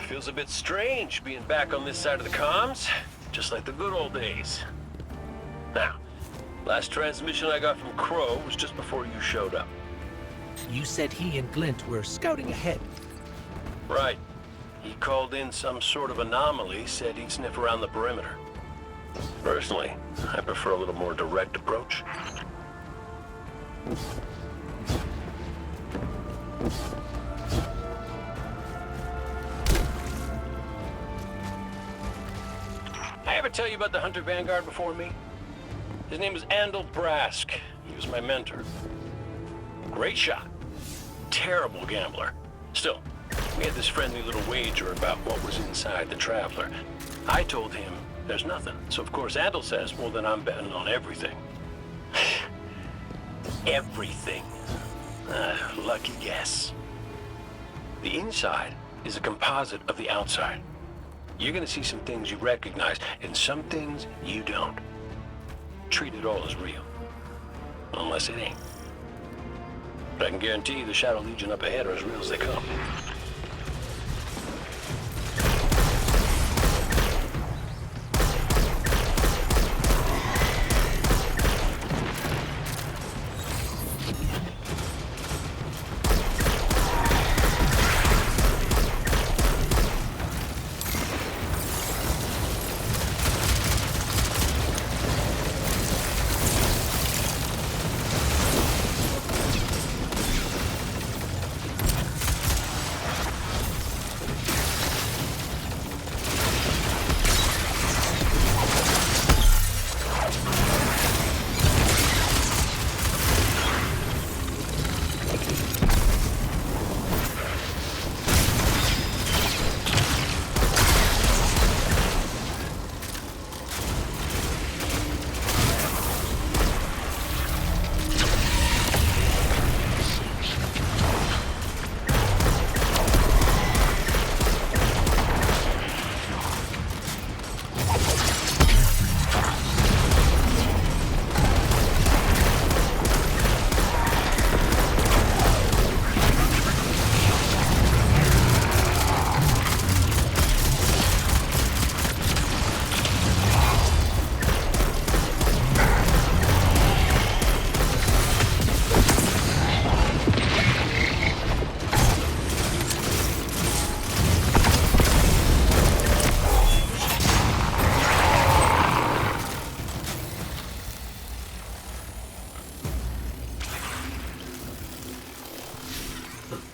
Feels a bit strange being back on this side of the comms, just like the good old days. Now, last transmission I got from Crow was just before you showed up. You said he and Glint were scouting ahead. Right. He called in some sort of anomaly, said he'd sniff around the perimeter. Personally, I prefer a little more direct approach. I ever tell you about the Hunter Vanguard before me? His name was Andal Brask. He was my mentor. Great shot. Terrible gambler. Still, we had this friendly little wager about what was inside the Traveler. I told him there's nothing. So of course Andal says, well then I'm betting on everything. Everything. Lucky guess. The inside is a composite of the outside. You're gonna see some things you recognize, and some things you don't. Treat it all as real. Unless it ain't. But I can guarantee you the Shadow Legion up ahead are as real as they come.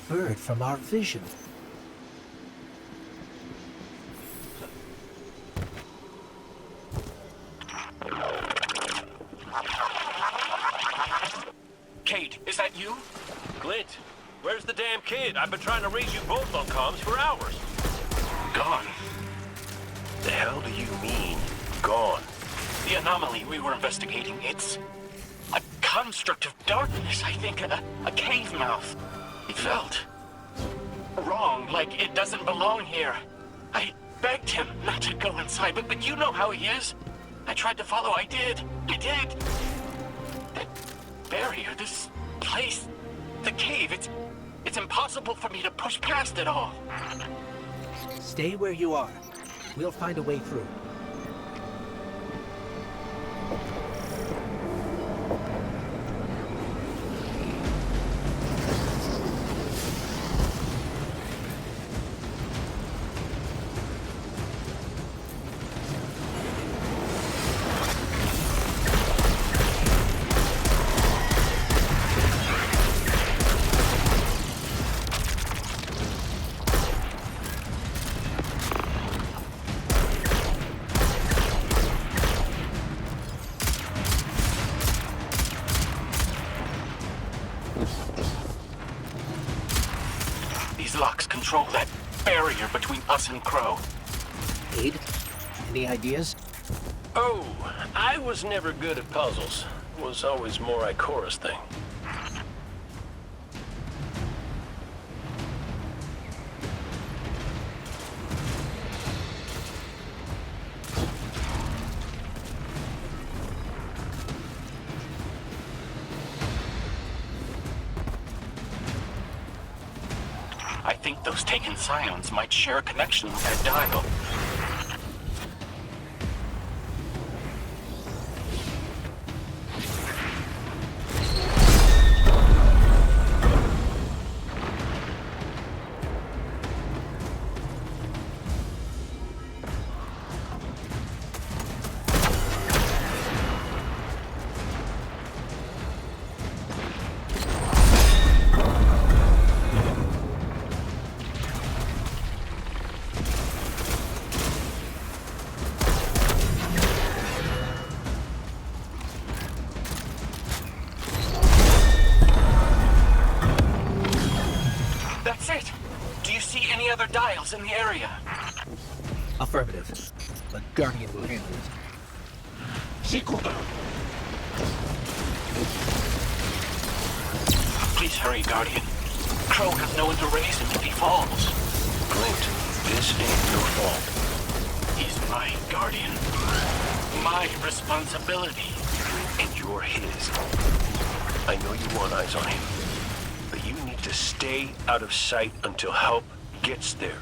Bird from our vision. Cade, is that you? Glint, where's the damn kid? I've been trying to raise you both on comms for hours. Gone. The hell do you mean, gone? The anomaly we were investigating, it's a construct of darkness, I think. A cave mouth. It felt wrong, like it doesn't belong here. I begged him not to go inside, but you know how he is. I tried to follow, I did. That barrier, this place, the cave, it's impossible for me to push past it all. Stay where you are. We'll find a way through. locks control that barrier between us and Crow. Aid? Any ideas? Oh, I was never good at puzzles. It was always more Ikora's thing. I think those taken scions might share a connection with that dial. That's it! Do you see any other dials in the area? Affirmative. But Guardian will handle it. Sequel. Please hurry, Guardian. Crow has no one to raise him if he falls. Clint, this ain't your fault. He's my Guardian. My responsibility. And you're his. I know you want eyes on him, but you need to stay out of sight until help gets there.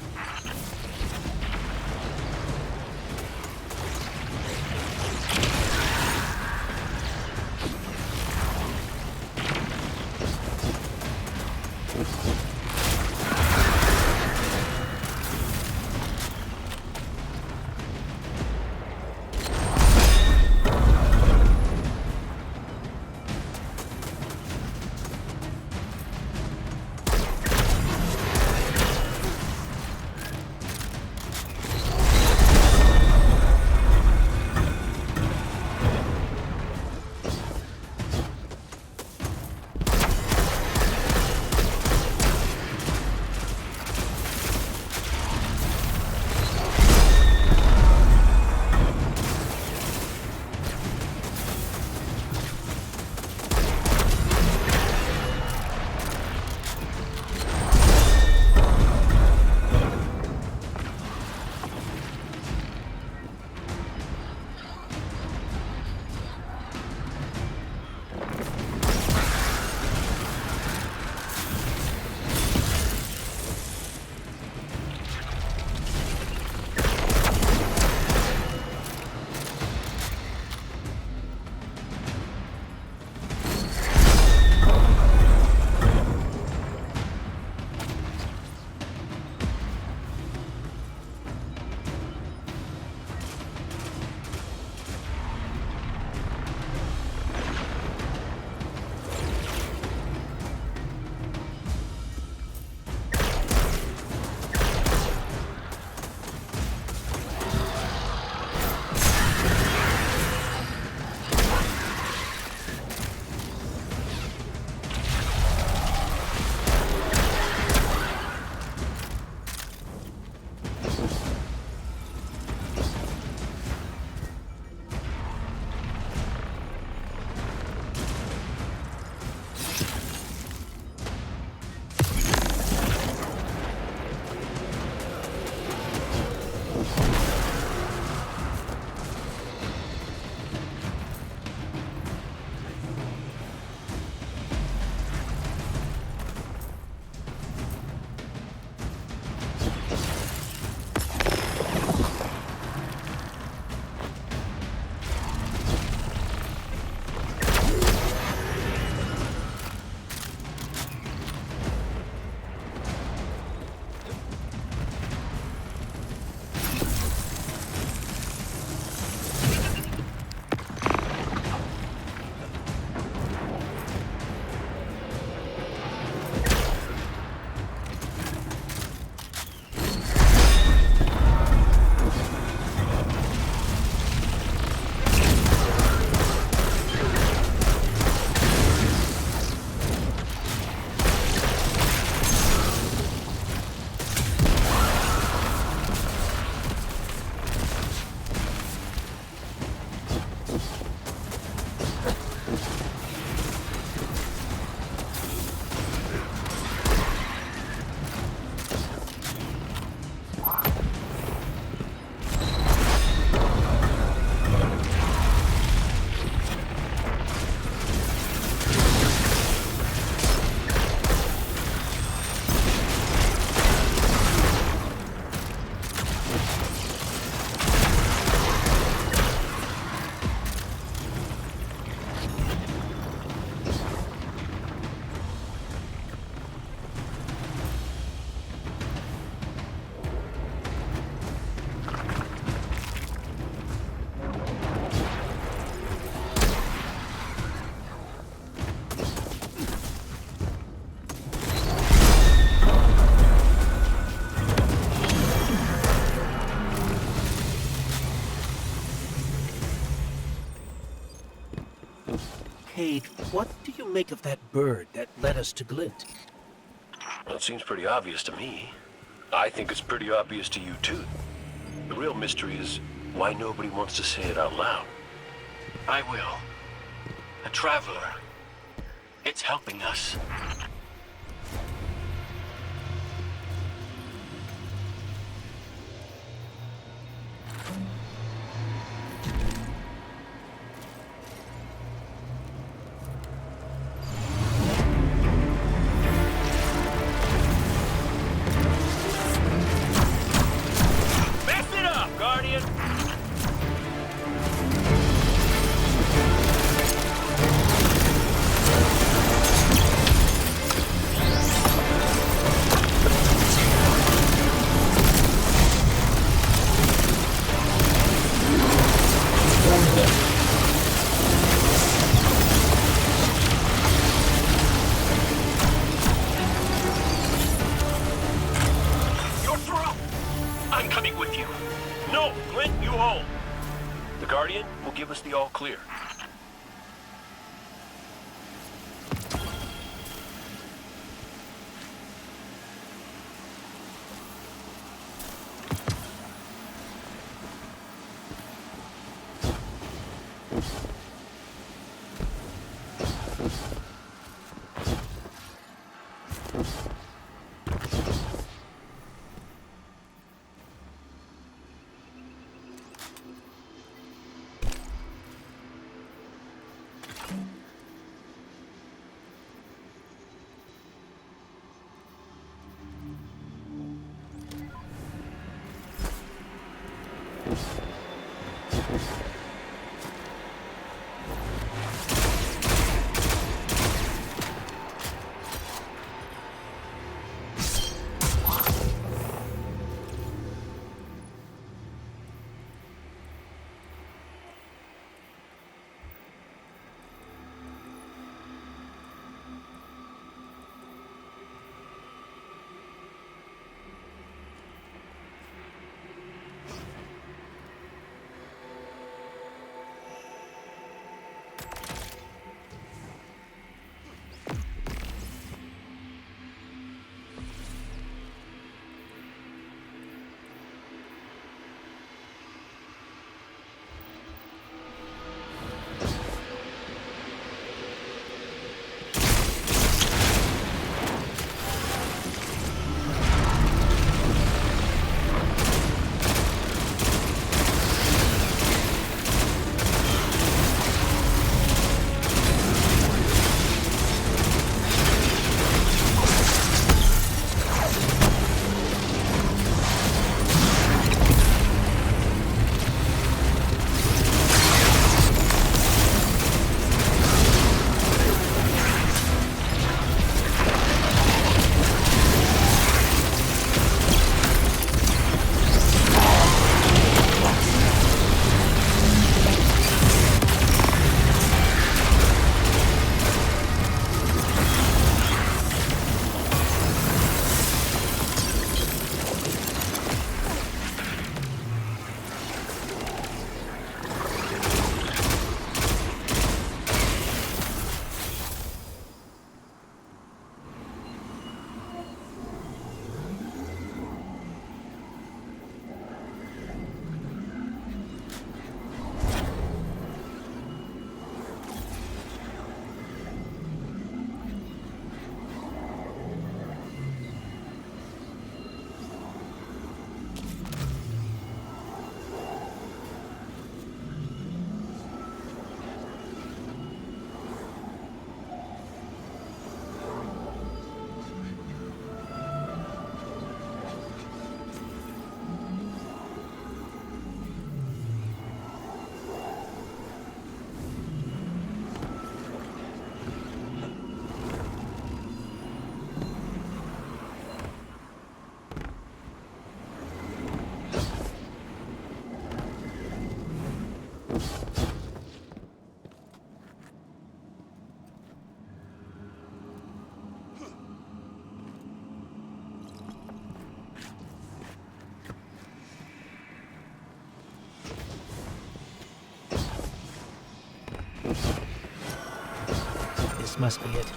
Cade, what do you make of that bird that led us to Glint? Well, it seems pretty obvious to me. I think it's pretty obvious to you, too. The real mystery is why nobody wants to say it out loud. I will. A traveler. It's helping us. Mess it up, Guardian! You're through! I'm coming with you. No, Glint, you hold. The Guardian will give us the all clear. This must be it.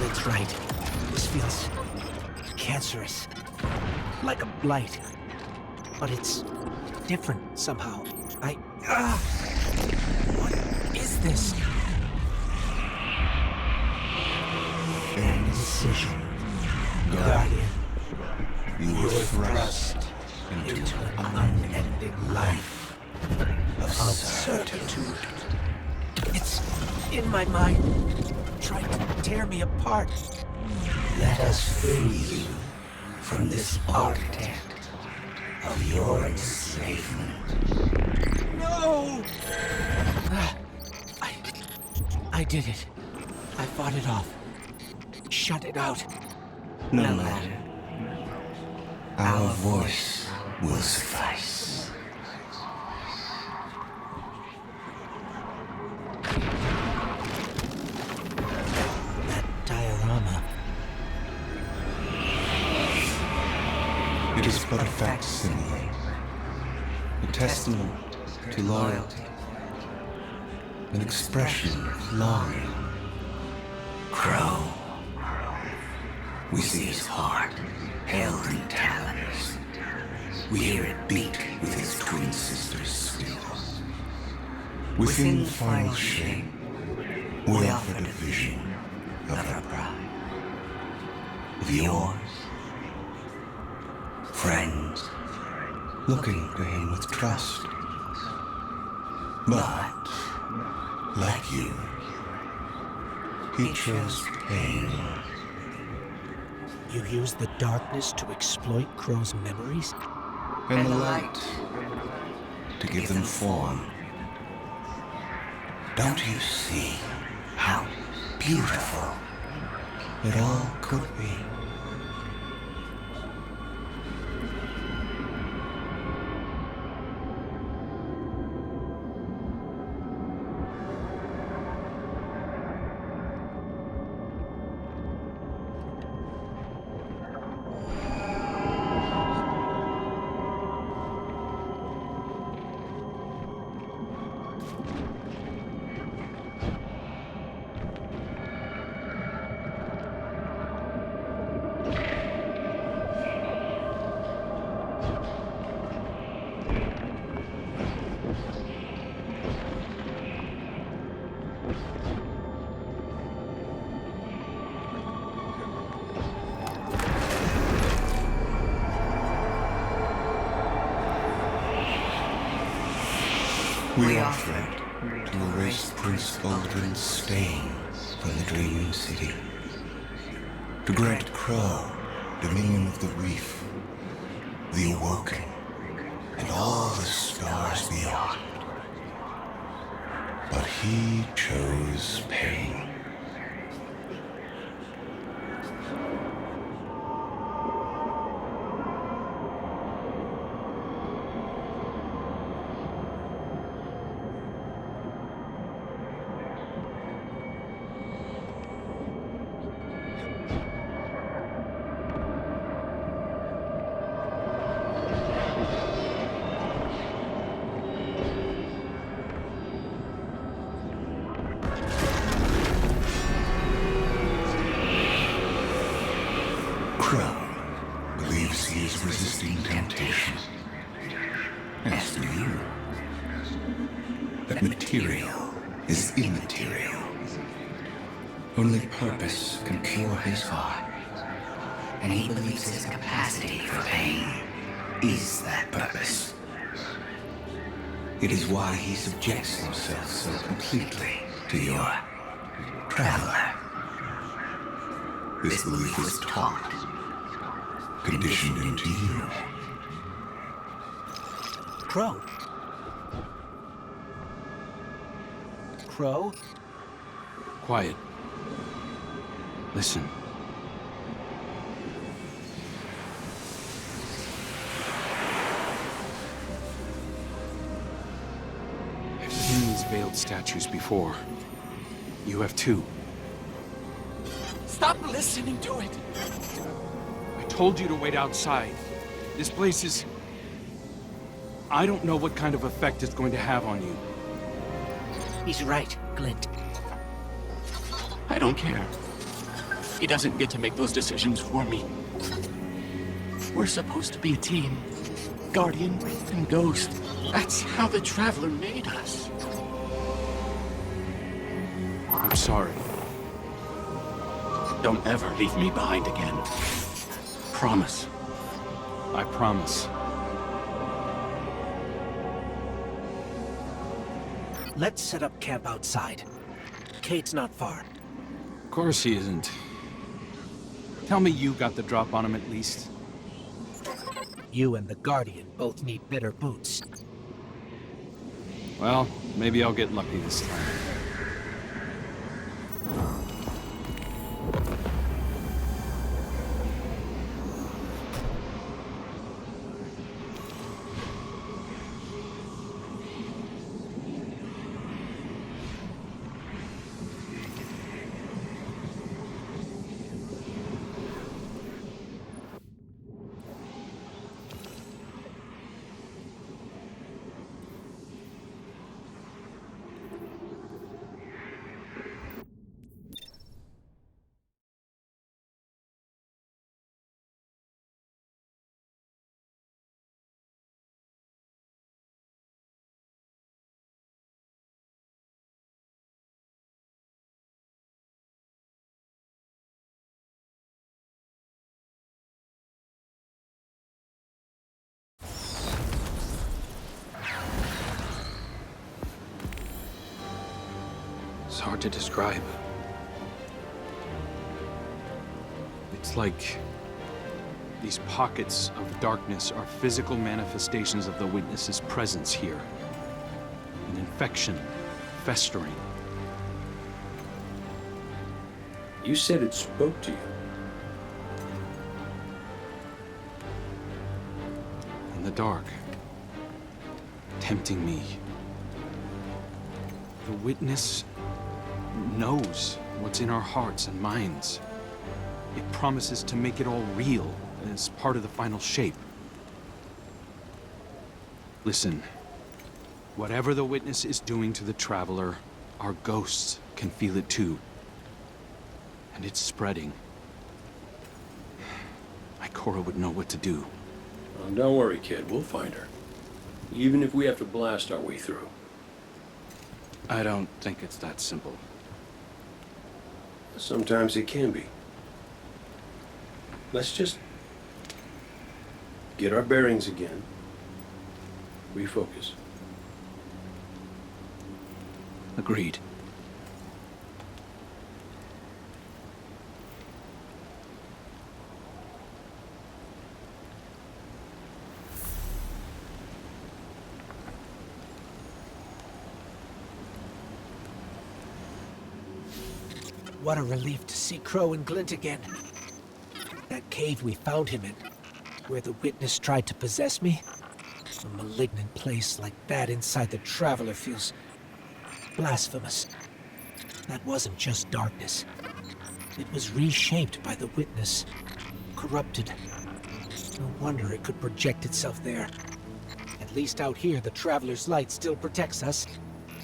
That's right. This feels cancerous. Like a blight. But it's different somehow. What is this? Indecision. Guardian. You were thrust into an unending life of certitude. It's in my mind, trying to tear me apart. Let us free you from this architect of your enslavement. No! I did it. I fought it off. Shut it out. No matter. Our voice will suffice. That diorama. It is but a facsimile, a testament to loyalty, an expression of longing. Crow. We see his heart held in talons. We hear it beat with his twin sister's squeal. Within the final shape, we offered a vision of our pride, of yours. Friends, looking to him with trust. But, like you, he chose pain. You use the darkness to exploit Crow's memories? And the light to give them form. Don't you see how beautiful it all could be? We offered to erase Prince Uldren's stain from the Dreaming City, to grant Crow dominion of the Reef, the Awoken, and all the stars beyond. But he chose pain. Crow believes he is resisting temptation, as do you. That material is immaterial. Only purpose can cure his heart, and he believes his capacity for pain is that purpose. It is why he subjects himself so completely to your traveler. This belief was taught, conditioned into you. Crow? Crow? Quiet. Listen. I've seen these veiled statues before. You have too. Stop listening to it! I told you to wait outside. This place is... I don't know what kind of effect it's going to have on you. He's right, Glint. I don't care. He doesn't get to make those decisions for me. We're supposed to be a team. Guardian and Ghost. That's how the Traveler made us. I'm sorry. Don't ever leave me behind again. Promise. I promise. Let's set up camp outside. Kate's not far. Of course he isn't. Tell me you got the drop on him at least. You and the Guardian both need better boots. Well, maybe I'll get lucky this time. It's hard to describe. It's like these pockets of darkness are physical manifestations of the Witness's presence here. An infection, festering. You said it spoke to you. In the dark. Tempting me. The Witness knows what's in our hearts and minds. It promises to make it all real as part of the final shape. Listen, whatever the Witness is doing to the Traveler, our ghosts can feel it too. And it's spreading. Ikora would know what to do. Don't worry, kid. We'll find her. Even if we have to blast our way through. I don't think it's that simple. Sometimes it can be. Let's just get our bearings again. Refocus. Agreed. What a relief to see Crow and Glint again. That cave we found him in, where the Witness tried to possess me. A malignant place like that inside the Traveler feels blasphemous. That wasn't just darkness. It was reshaped by the Witness, corrupted. No wonder it could project itself there. At least out here, the Traveler's light still protects us.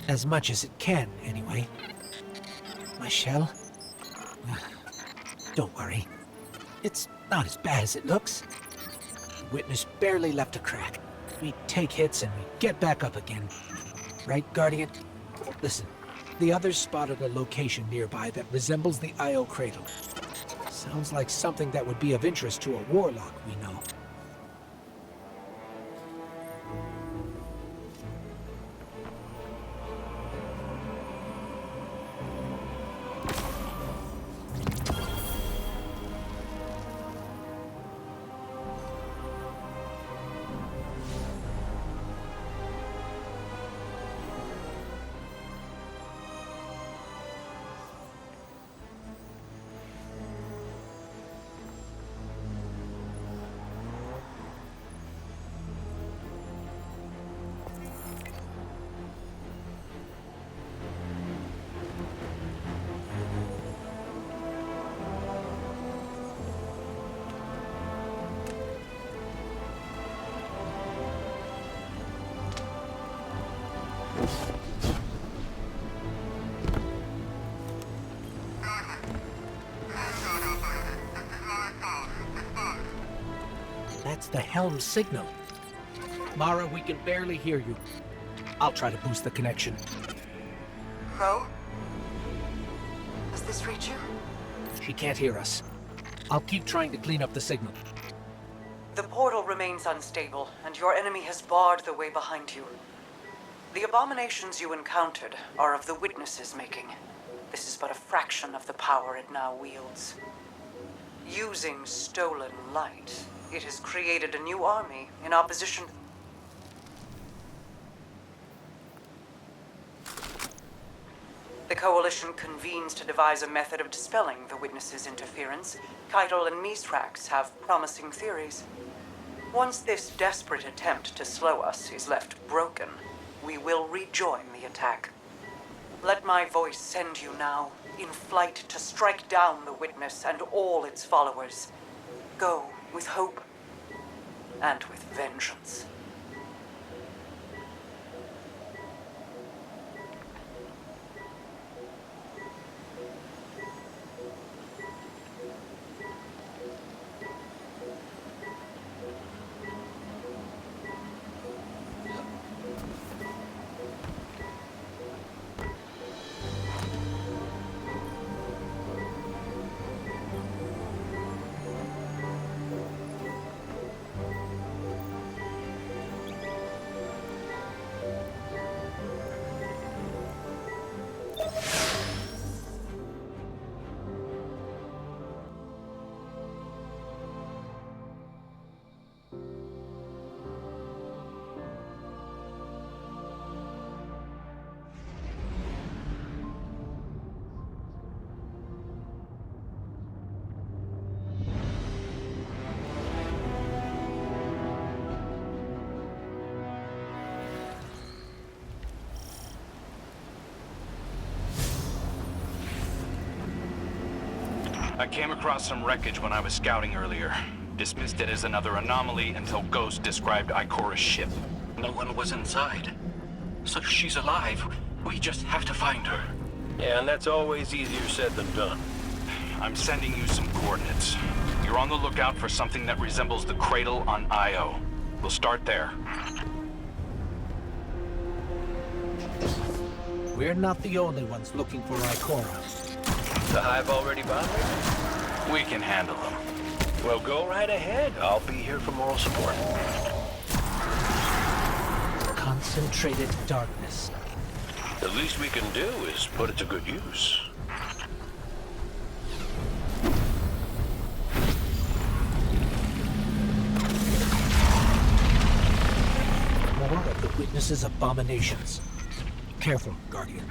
As much as it can, anyway. My shell? Don't worry. It's not as bad as it looks. The Witness barely left a crack. We take hits and we get back up again. Right, Guardian? Listen, the others spotted a location nearby that resembles the Io Cradle. Sounds like something that would be of interest to a warlock we know. That's the helm signal. Mara, we can barely hear you. I'll try to boost the connection. Crow? Does this reach you? She can't hear us. I'll keep trying to clean up the signal. The portal remains unstable, and your enemy has barred the way behind you. The abominations you encountered are of the Witness's making. This is but a fraction of the power it now wields. Using stolen light, it has created a new army in opposition. The Coalition convenes to devise a method of dispelling the Witness's interference. Keitel and Mithrax have promising theories. Once this desperate attempt to slow us is left broken, we will rejoin the attack. Let my voice send you now, in flight to strike down the Witness and all its followers. Go with hope and with vengeance. I came across some wreckage when I was scouting earlier. Dismissed it as another anomaly until Ghost described Ikora's ship. No one was inside. So she's alive. We just have to find her. Yeah, and that's always easier said than done. I'm sending you some coordinates. You're on the lookout for something that resembles the cradle on Io. We'll start there. We're not the only ones looking for Ikora. The Hive already bothering? We can handle them. Well, go right ahead. I'll be here for moral support. Concentrated darkness. The least we can do is put it to good use. More of the Witness's abominations. Careful, Guardian.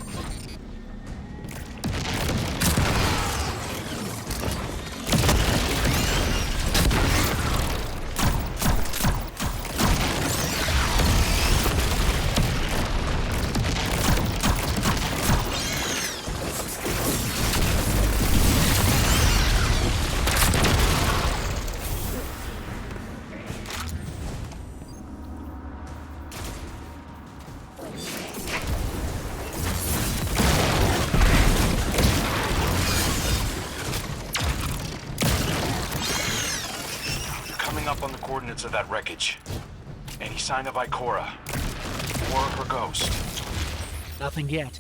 Up on the coordinates of that wreckage. Any sign of Ikora? Or her ghost? Nothing yet.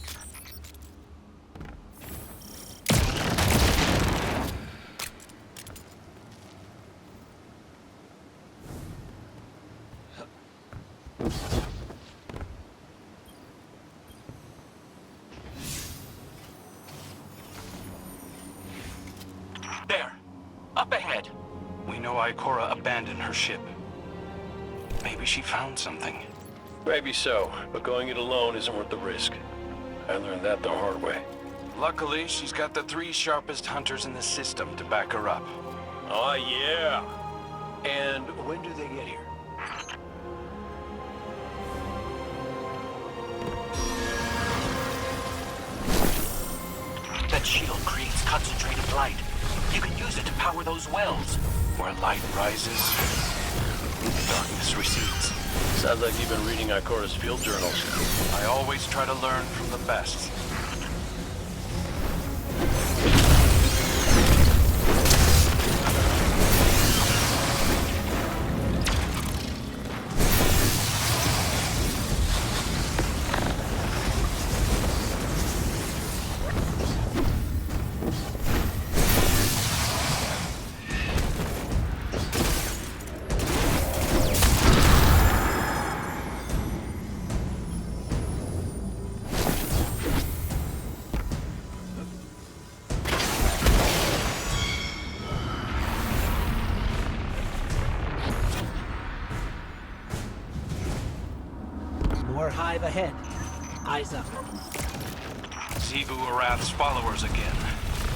There. Up ahead. We know Ikora abandoned her ship. Maybe she found something. Maybe so, but going it alone isn't worth the risk. I learned that the hard way. Luckily, she's got the 3 sharpest hunters in the system to back her up. Oh, yeah. And when do they get here? That shield creates concentrated light. You can use it to power those wells. Where light rises, darkness recedes. Sounds like you've been reading Ikora's field journals. I always try to learn from the best. hive ahead. Eyes up. Xivu Arath's followers again.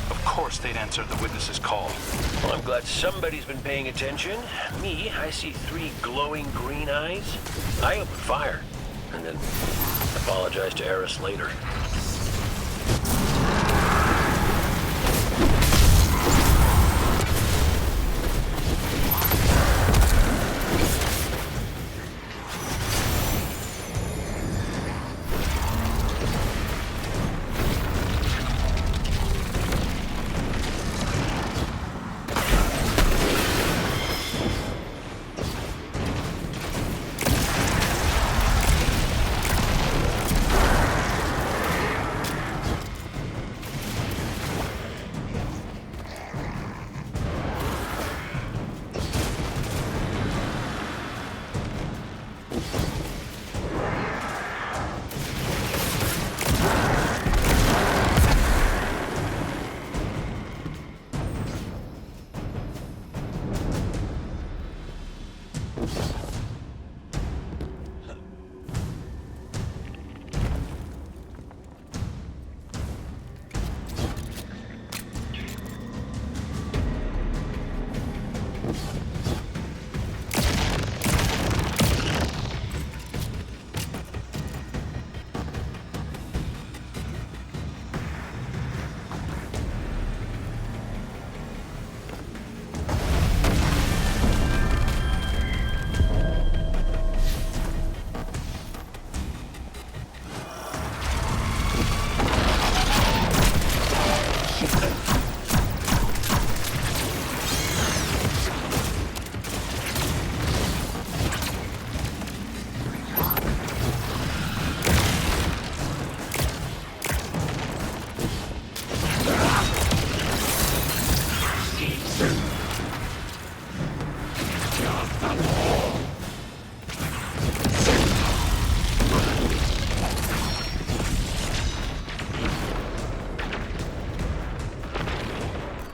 Of course they'd answer the witness's call. Well, I'm glad somebody's been paying attention. Me, I see 3 glowing green eyes. I open fire, and then apologize to Eris later.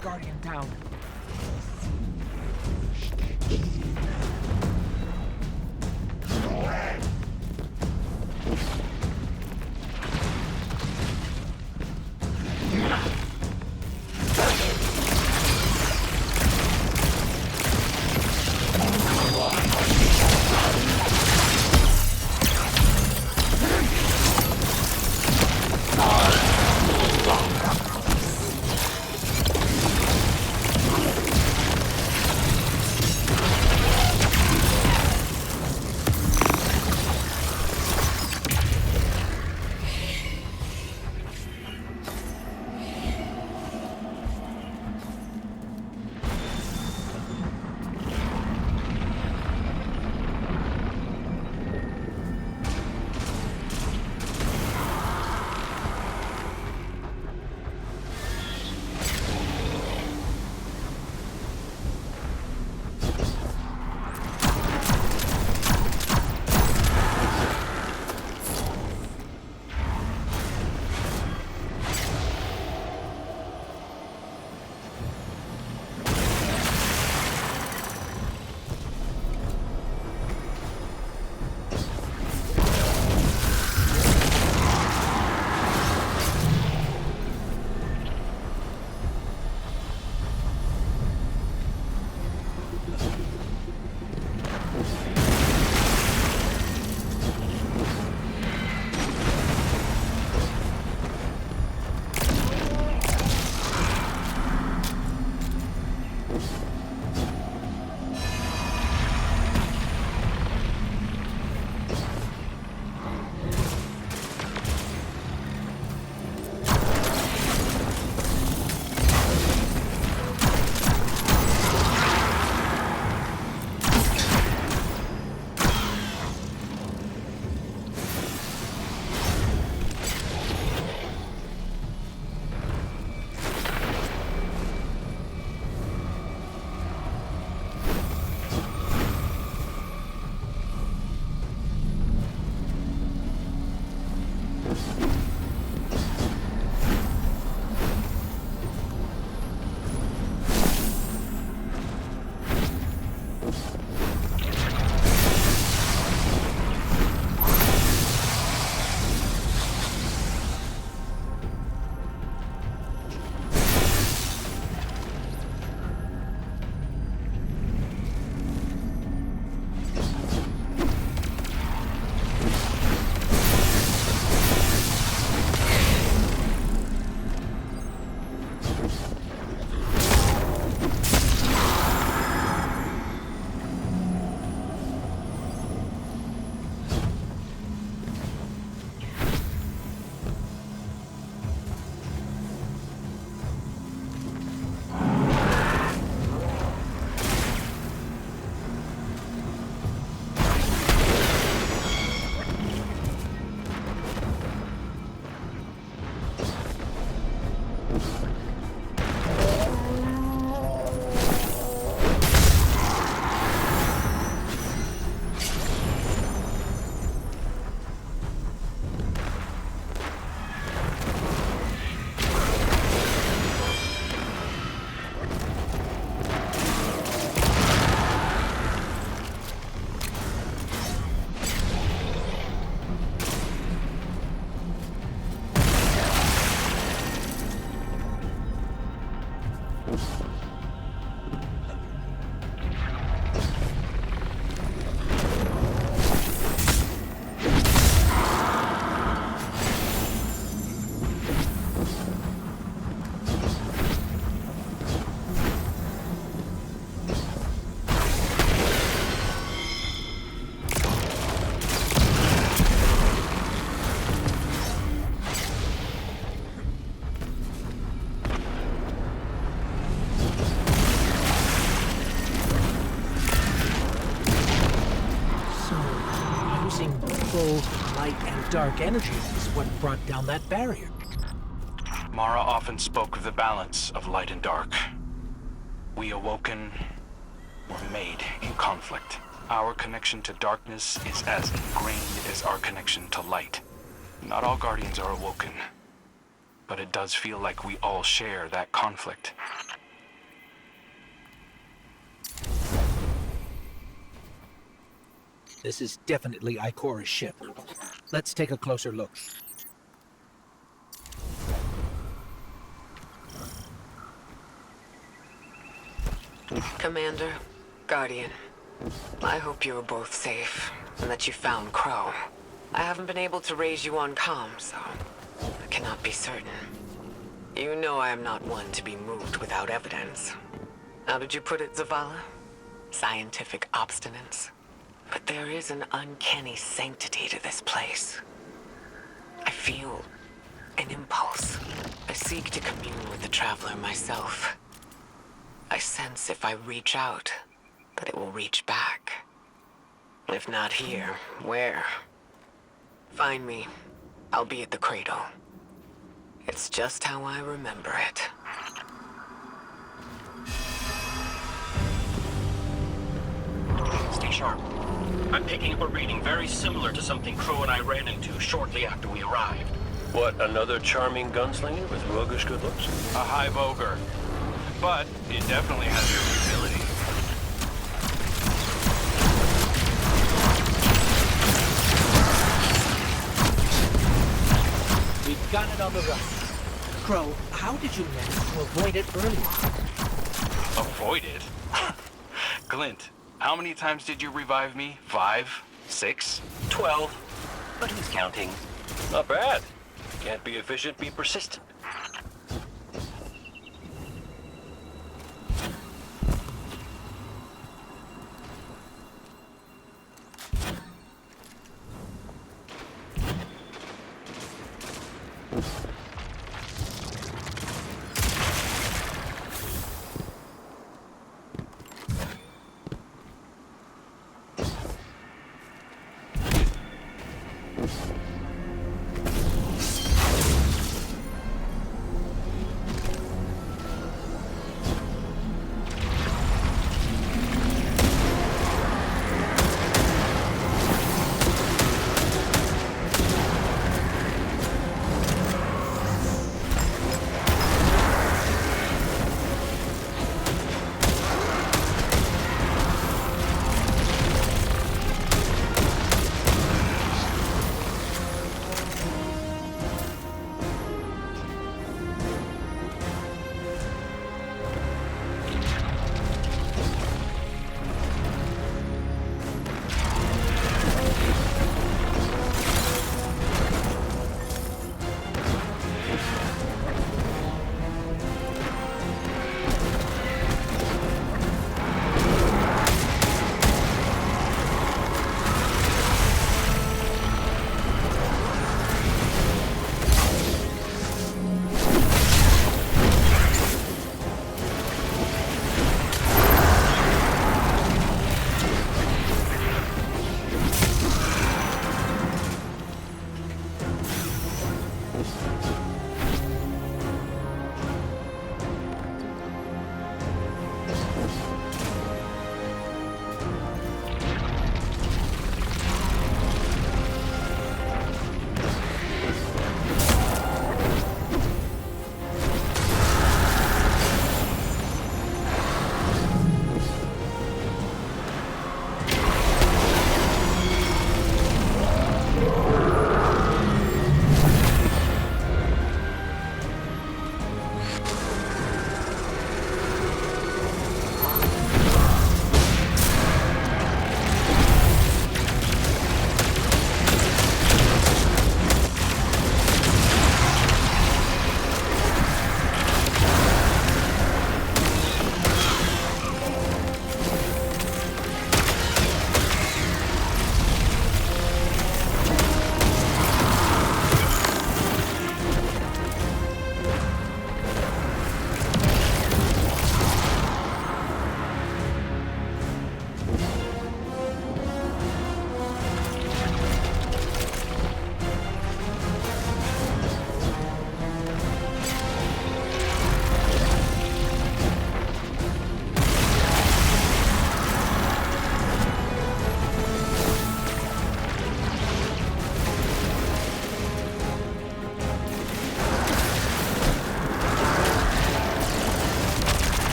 Guardian down. Light and dark energy is what brought down that barrier. Mara often spoke of the balance of light and dark. We awoken were made in conflict. Our connection to darkness is as ingrained as our connection to light. Not all Guardians are awoken, but it does feel like we all share that conflict. This is definitely Ikora's ship. Let's take a closer look. Commander, Guardian, I hope you are both safe, and that you found Crow. I haven't been able to raise you on comm, so I cannot be certain. You know I am not one to be moved without evidence. How did you put it, Zavala? Scientific obstinance. But there is an uncanny sanctity to this place. I feel an impulse. I seek to commune with the Traveler myself. I sense if I reach out, that it will reach back. If not here, where? Find me. I'll be at the cradle. It's just how I remember it. Stay sharp. I'm picking up a reading very similar to something Crow and I ran into shortly after we arrived. What, another charming gunslinger with roguish good looks? A hive ogre. But it definitely has durability. We've got it on the run. Crow, how did you manage to avoid it earlier? Avoid it? Glint, how many times did you revive me? 5? 6? 12? But who's counting? Not bad. Can't be efficient, be persistent.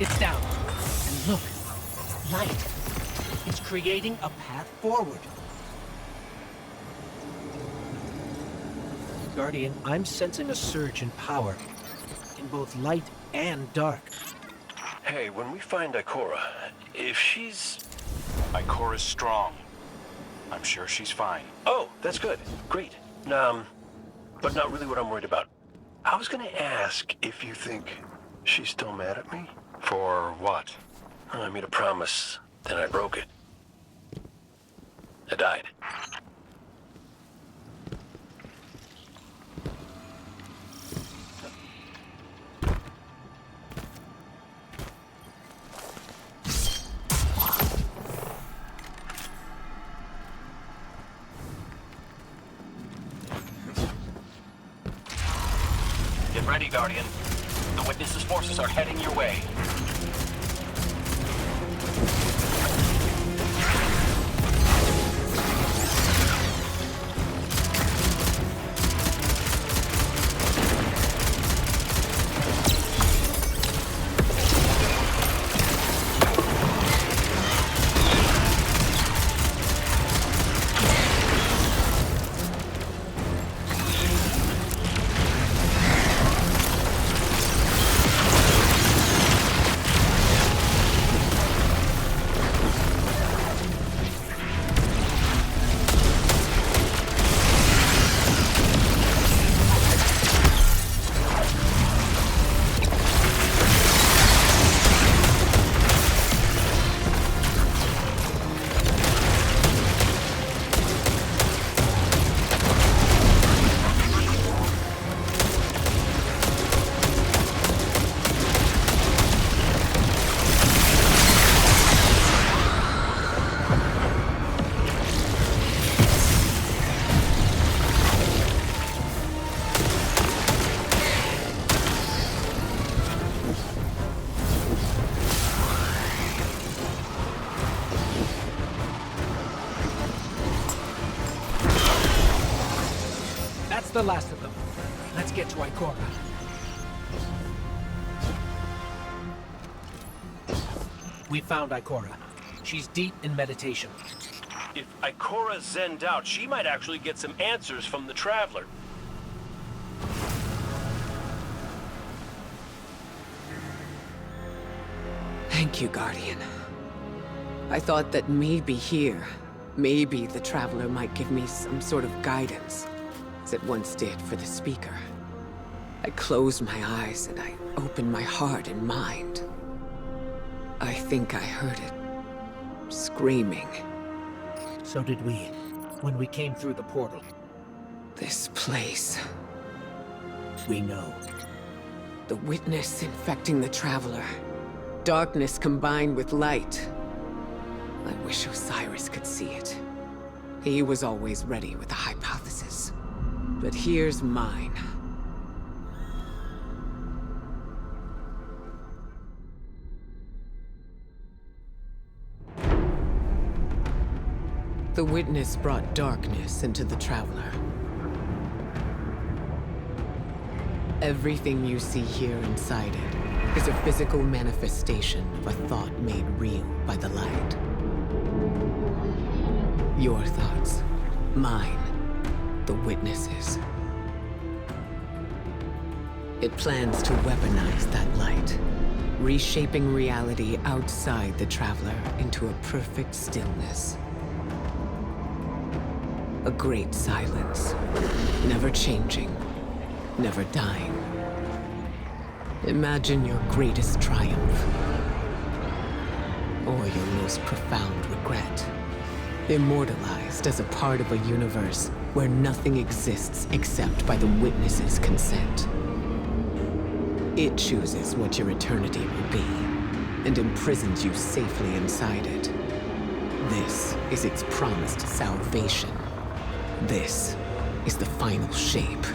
It's down. And look, light. It's creating a path forward. Guardian, I'm sensing a surge in power. In both light and dark. Hey, when we find Ikora, if she's... Ikora's strong. I'm sure she's fine. Oh, that's good. Great. But not really what I'm worried about. I was gonna ask if you think she's still mad at me? For what? I made a promise, then I broke it. I died. Get ready, Guardian. The Witness's forces are heading your way. The last of them. Let's get to Ikora. We found Ikora. She's deep in meditation. If Ikora zenned out, she might actually get some answers from the Traveler. Thank you, Guardian. I thought that maybe here, maybe the Traveler might give me some sort of guidance, as it once did for the Speaker. I closed my eyes and I opened my heart and mind. I think I heard it screaming. So did we, when we came through the portal. This place. We know. The Witness infecting the Traveler. Darkness combined with light. I wish Osiris could see it. He was always ready with a hypothesis. But here's mine. The Witness brought darkness into the Traveler. Everything you see here inside it is a physical manifestation of a thought made real by the light. Your thoughts, mine, the Witness's. It plans to weaponize that light, reshaping reality outside the Traveler into a perfect stillness. A great silence, never changing, never dying. Imagine your greatest triumph, or your most profound regret. Immortalized as a part of a universe where nothing exists except by the Witness's consent. It chooses what your eternity will be, and imprisons you safely inside it. This is its promised salvation. This is the final shape.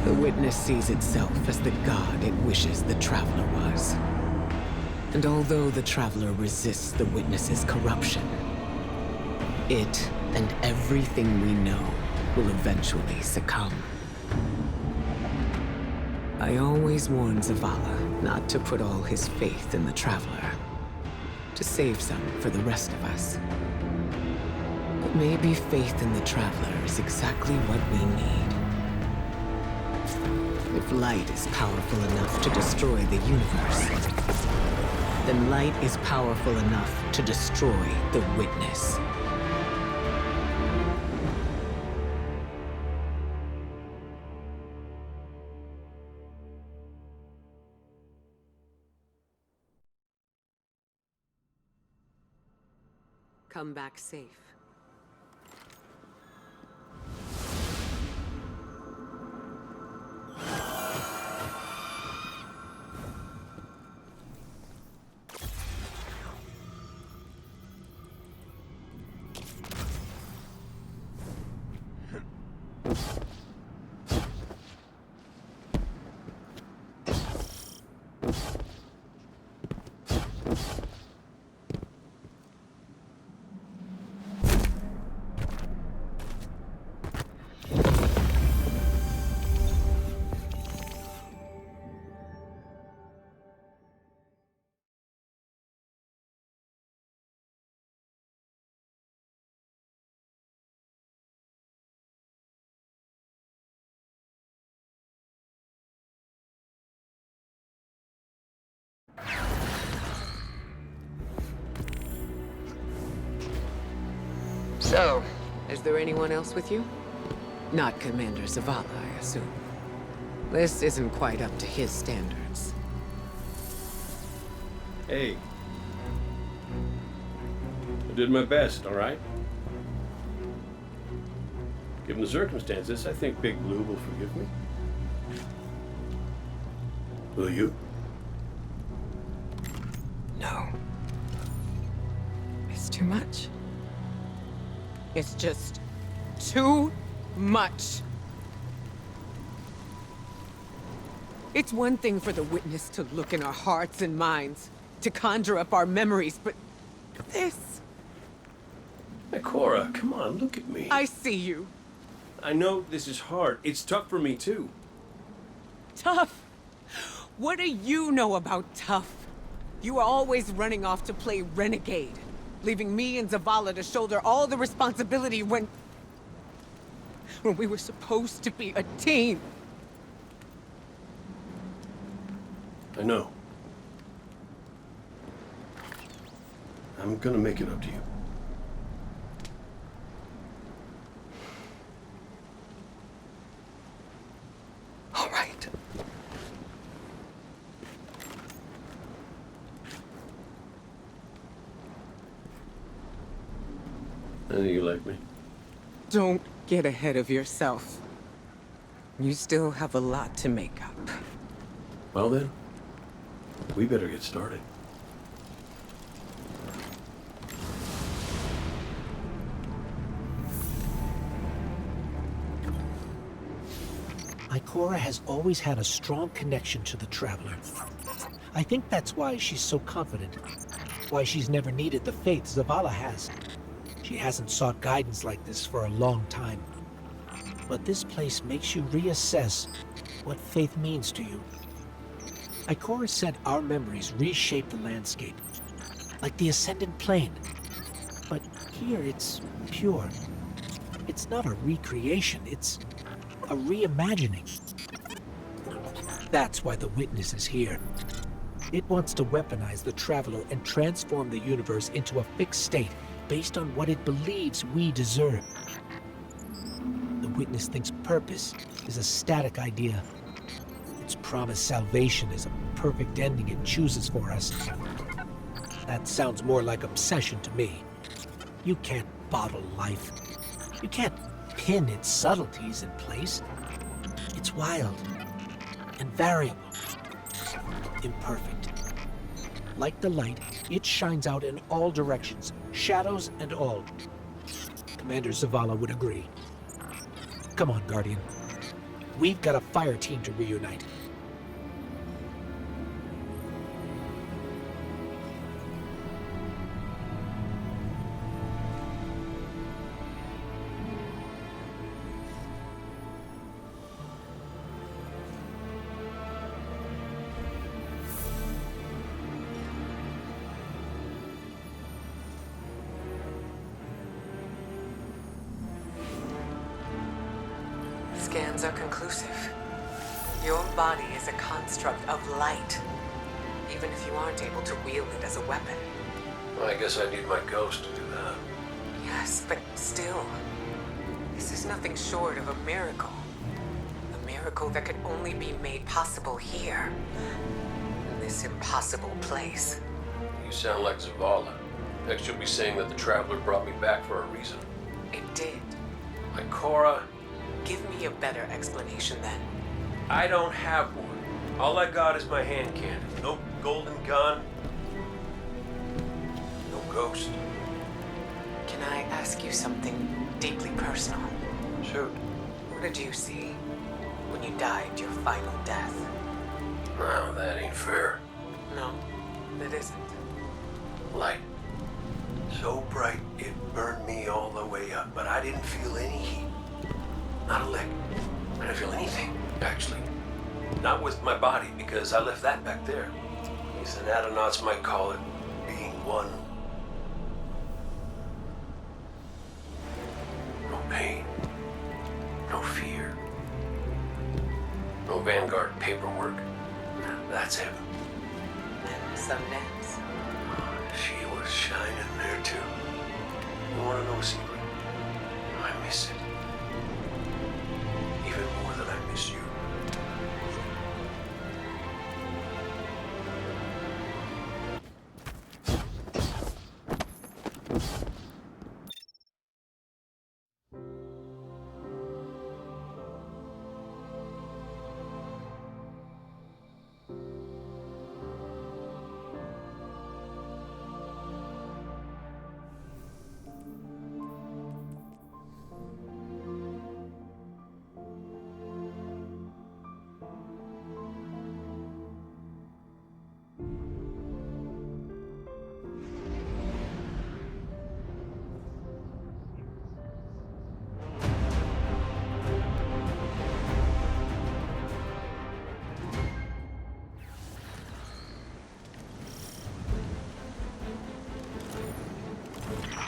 The Witness sees itself as the god it wishes the Traveler was. And although the Traveler resists the Witness's corruption, it and everything we know will eventually succumb. I always warned Zavala not to put all his faith in the Traveler. To save some for the rest of us. But maybe faith in the Traveler is exactly what we need. If light is powerful enough to destroy the universe, then light is powerful enough to destroy the Witness. Come back safe. So, is there anyone else with you? Not Commander Zavala, I assume. This isn't quite up to his standards. Hey. I did my best, all right? Given the circumstances, I think Big Blue will forgive me. Will you? No. It's too much. It's just too much. It's one thing for the Witness to look in our hearts and minds, to conjure up our memories, but this... Ikora, come on, look at me. I see you. I know this is hard. It's tough for me, too. Tough? What do you know about tough? You were always running off to play renegade, leaving me and Zavala to shoulder all the responsibility when we were supposed to be a team. I know. I'm gonna make it up to you. All right. I know you like me. Don't get ahead of yourself. You still have a lot to make up. Well then, we better get started. Ikora has always had a strong connection to the Traveler. I think that's why she's so confident. Why she's never needed the faith Zavala has. She hasn't sought guidance like this for a long time. But this place makes you reassess what faith means to you. Ikora said our memories reshape the landscape, like the Ascendant Plane. But here it's pure. It's not a recreation, it's a reimagining. That's why the Witness is here. It wants to weaponize the Traveler and transform the universe into a fixed state based on what it believes we deserve. The Witness thinks purpose is a static idea. Its promised salvation is a perfect ending it chooses for us. That sounds more like obsession to me. You can't bottle life. You can't pin its subtleties in place. It's wild and variable, imperfect. Like the light, it shines out in all directions, shadows and all. Commander Zavala would agree. Come on, Guardian. We've got a fire team to reunite. Scans are conclusive. Your body is a construct of light, even if you aren't able to wield it as a weapon. Well, I guess I need my ghost to do that. Yes, but still, this is nothing short of a miracle. A miracle that could only be made possible here, in this impossible place. You sound like Zavala. Next you'll be saying that the Traveler brought me back for a reason. It did. Like Cora, Give me a better explanation then. I don't have one. All I got is my hand cannon. No golden gun. No ghost. Can I ask you something deeply personal? Shoot. What did you see when you died your final death? No, that ain't fair. No, it isn't. Light. So bright it burned me all the way up, but I didn't feel any heat. Not a lick. I didn't feel anything, actually. Not with my body, because I left that back there. These anatonautes might call it being one. No pain. No fear. No Vanguard paperwork. That's heaven. And Sundance? She was shining there too. You wanna know a secret? I miss it. Even more than I miss you.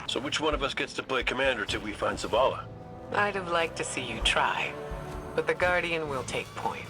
So which one of us gets to play commander till we find Zavala? I'd have liked to see you try, but the Guardian will take point.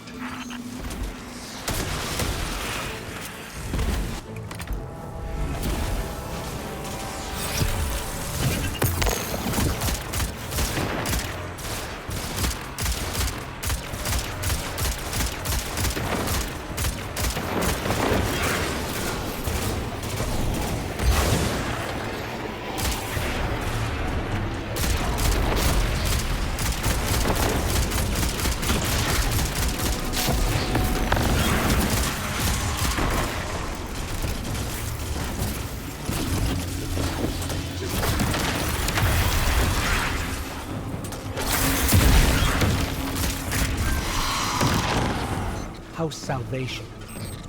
House Salvation.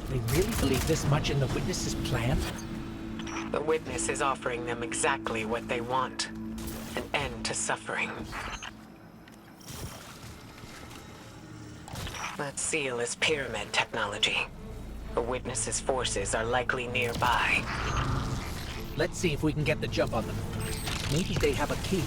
They really believe this much in the Witness's plan? The Witness is offering them exactly what they want. An end to suffering. That seal is pyramid technology. The Witness's forces are likely nearby. Let's see if we can get the jump on them. Maybe they have a key.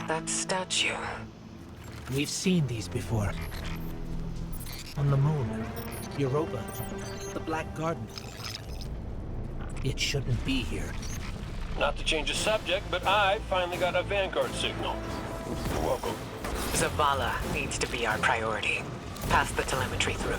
That statue. We've seen these before. On the moon, Europa, the Black Garden. It shouldn't be here. Not to change the subject, but I finally got a Vanguard signal. You're welcome. Zavala needs to be our priority. Pass the telemetry through.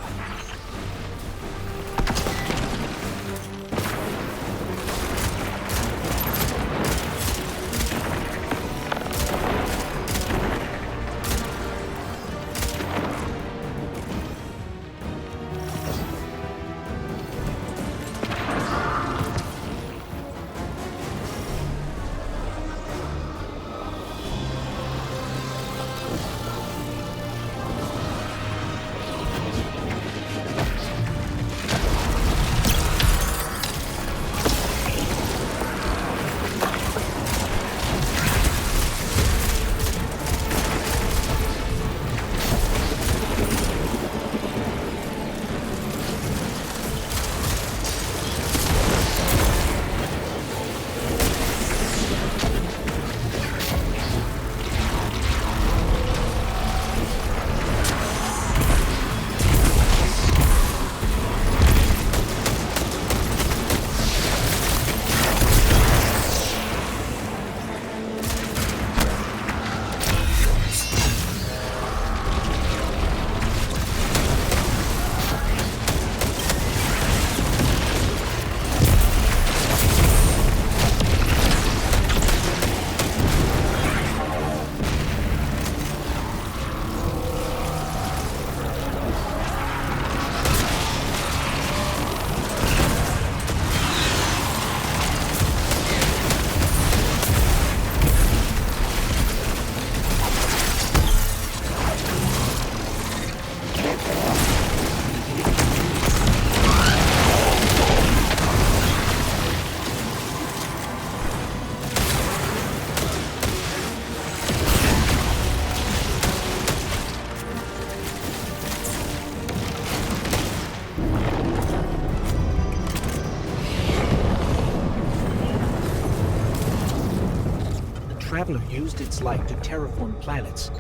Traveler used its light to terraform planets,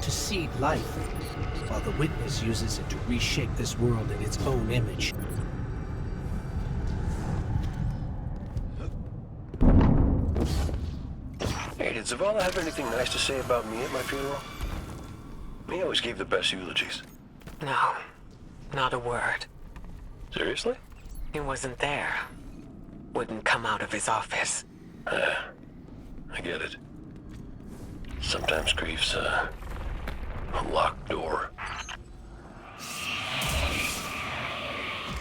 to seed life, while the Witness uses it to reshape this world in its own image. Hey, did Zavala have anything nice to say about me at my funeral? He always gave the best eulogies. No, not a word. Seriously? He wasn't there. Wouldn't come out of his office. I get it. Sometimes grief's a locked door.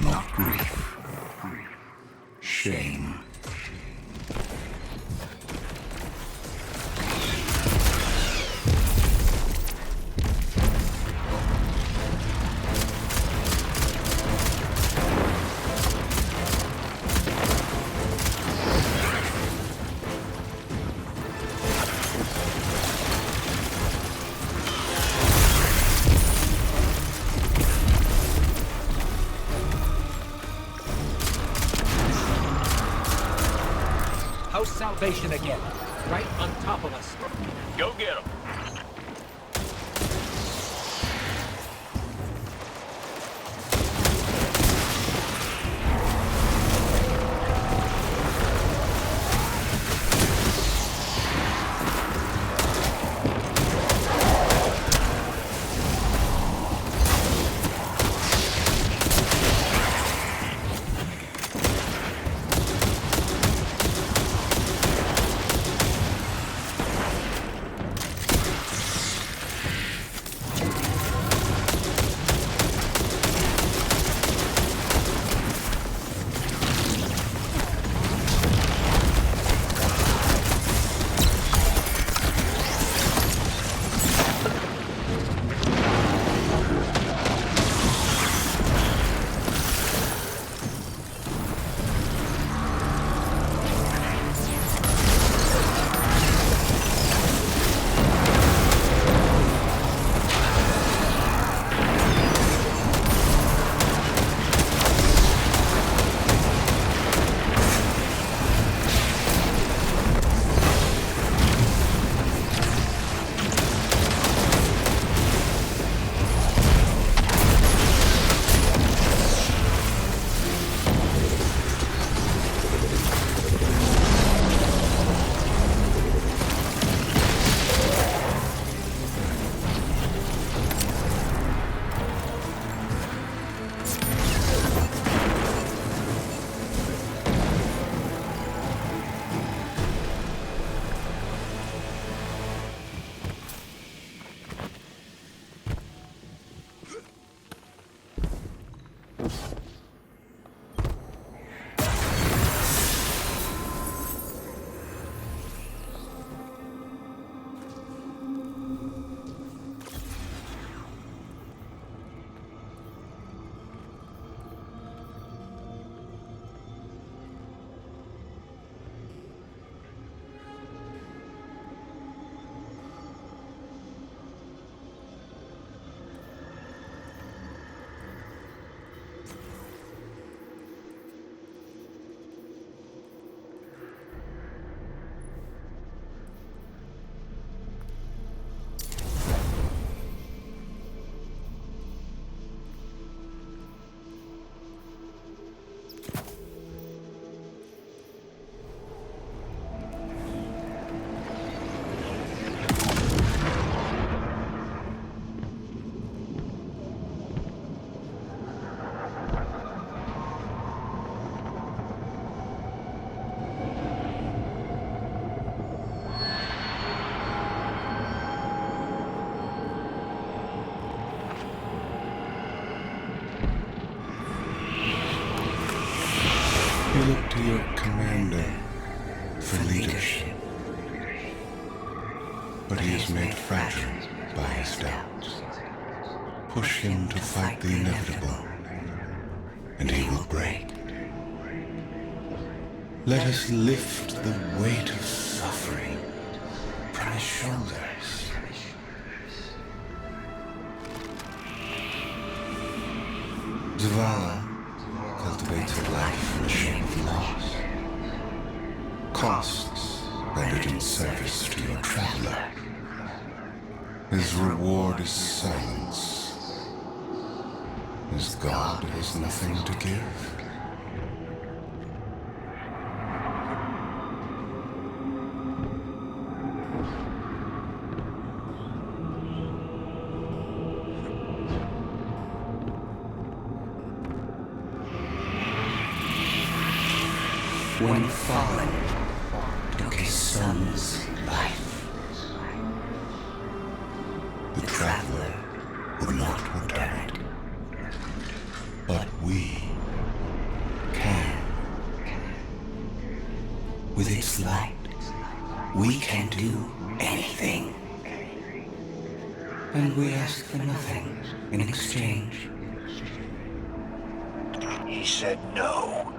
Not grief. Shame. House Salvation again, right on top of us. Go get him. You look to your commander for leadership, but he is made fragile by his doubts. Push him to fight the inevitable, and he will break. Let us lift the weight of suffering from his shoulders. Zavala cultivates a life in the shape of loss. Costs rendered in service to your traveler. His reward is silence. His God has nothing to give. When Fallen took his son's life, the traveler would not return it. But we can. With its light, we can do anything. And we ask for nothing in exchange. He said no.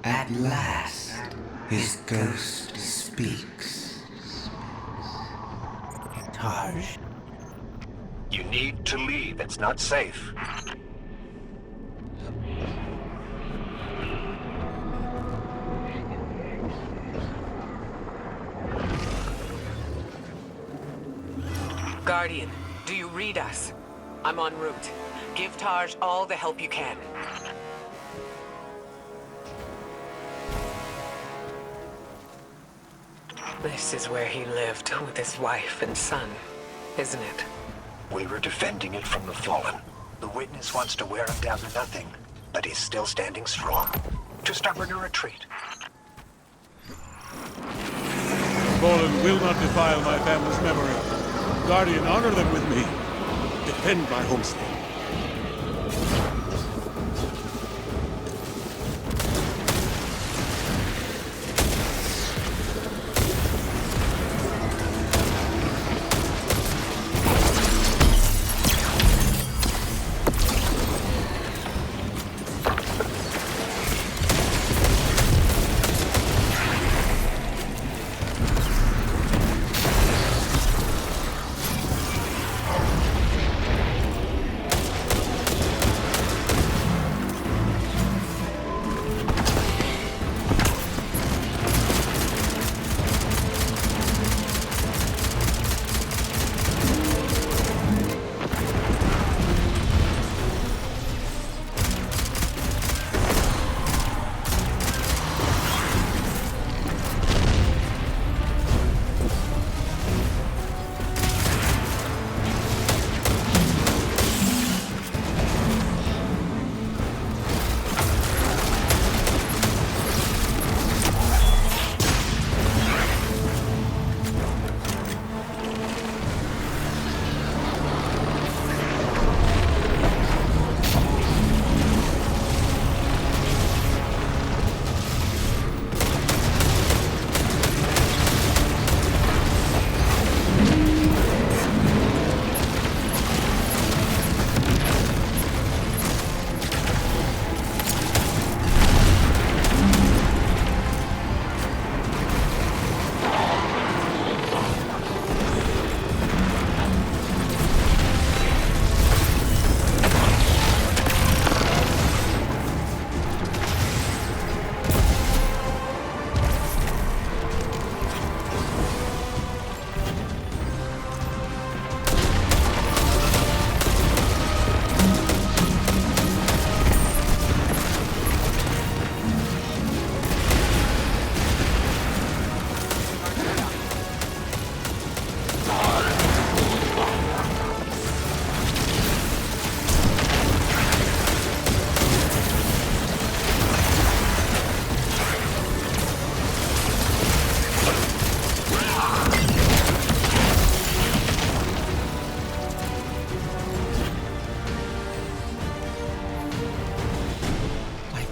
At last, his ghost speaks. Tarj. You need to leave. It's not safe. Guardian, do you read us? I'm en route. Give Tarj all the help you can. This is where he lived with his wife and son, isn't it? We were defending it from the Fallen. The Witness wants to wear him down to nothing, but he's still standing strong. Too stubborn to retreat. Fallen will not defile my family's memory. Guardian, honor them with me. Defend my homestead.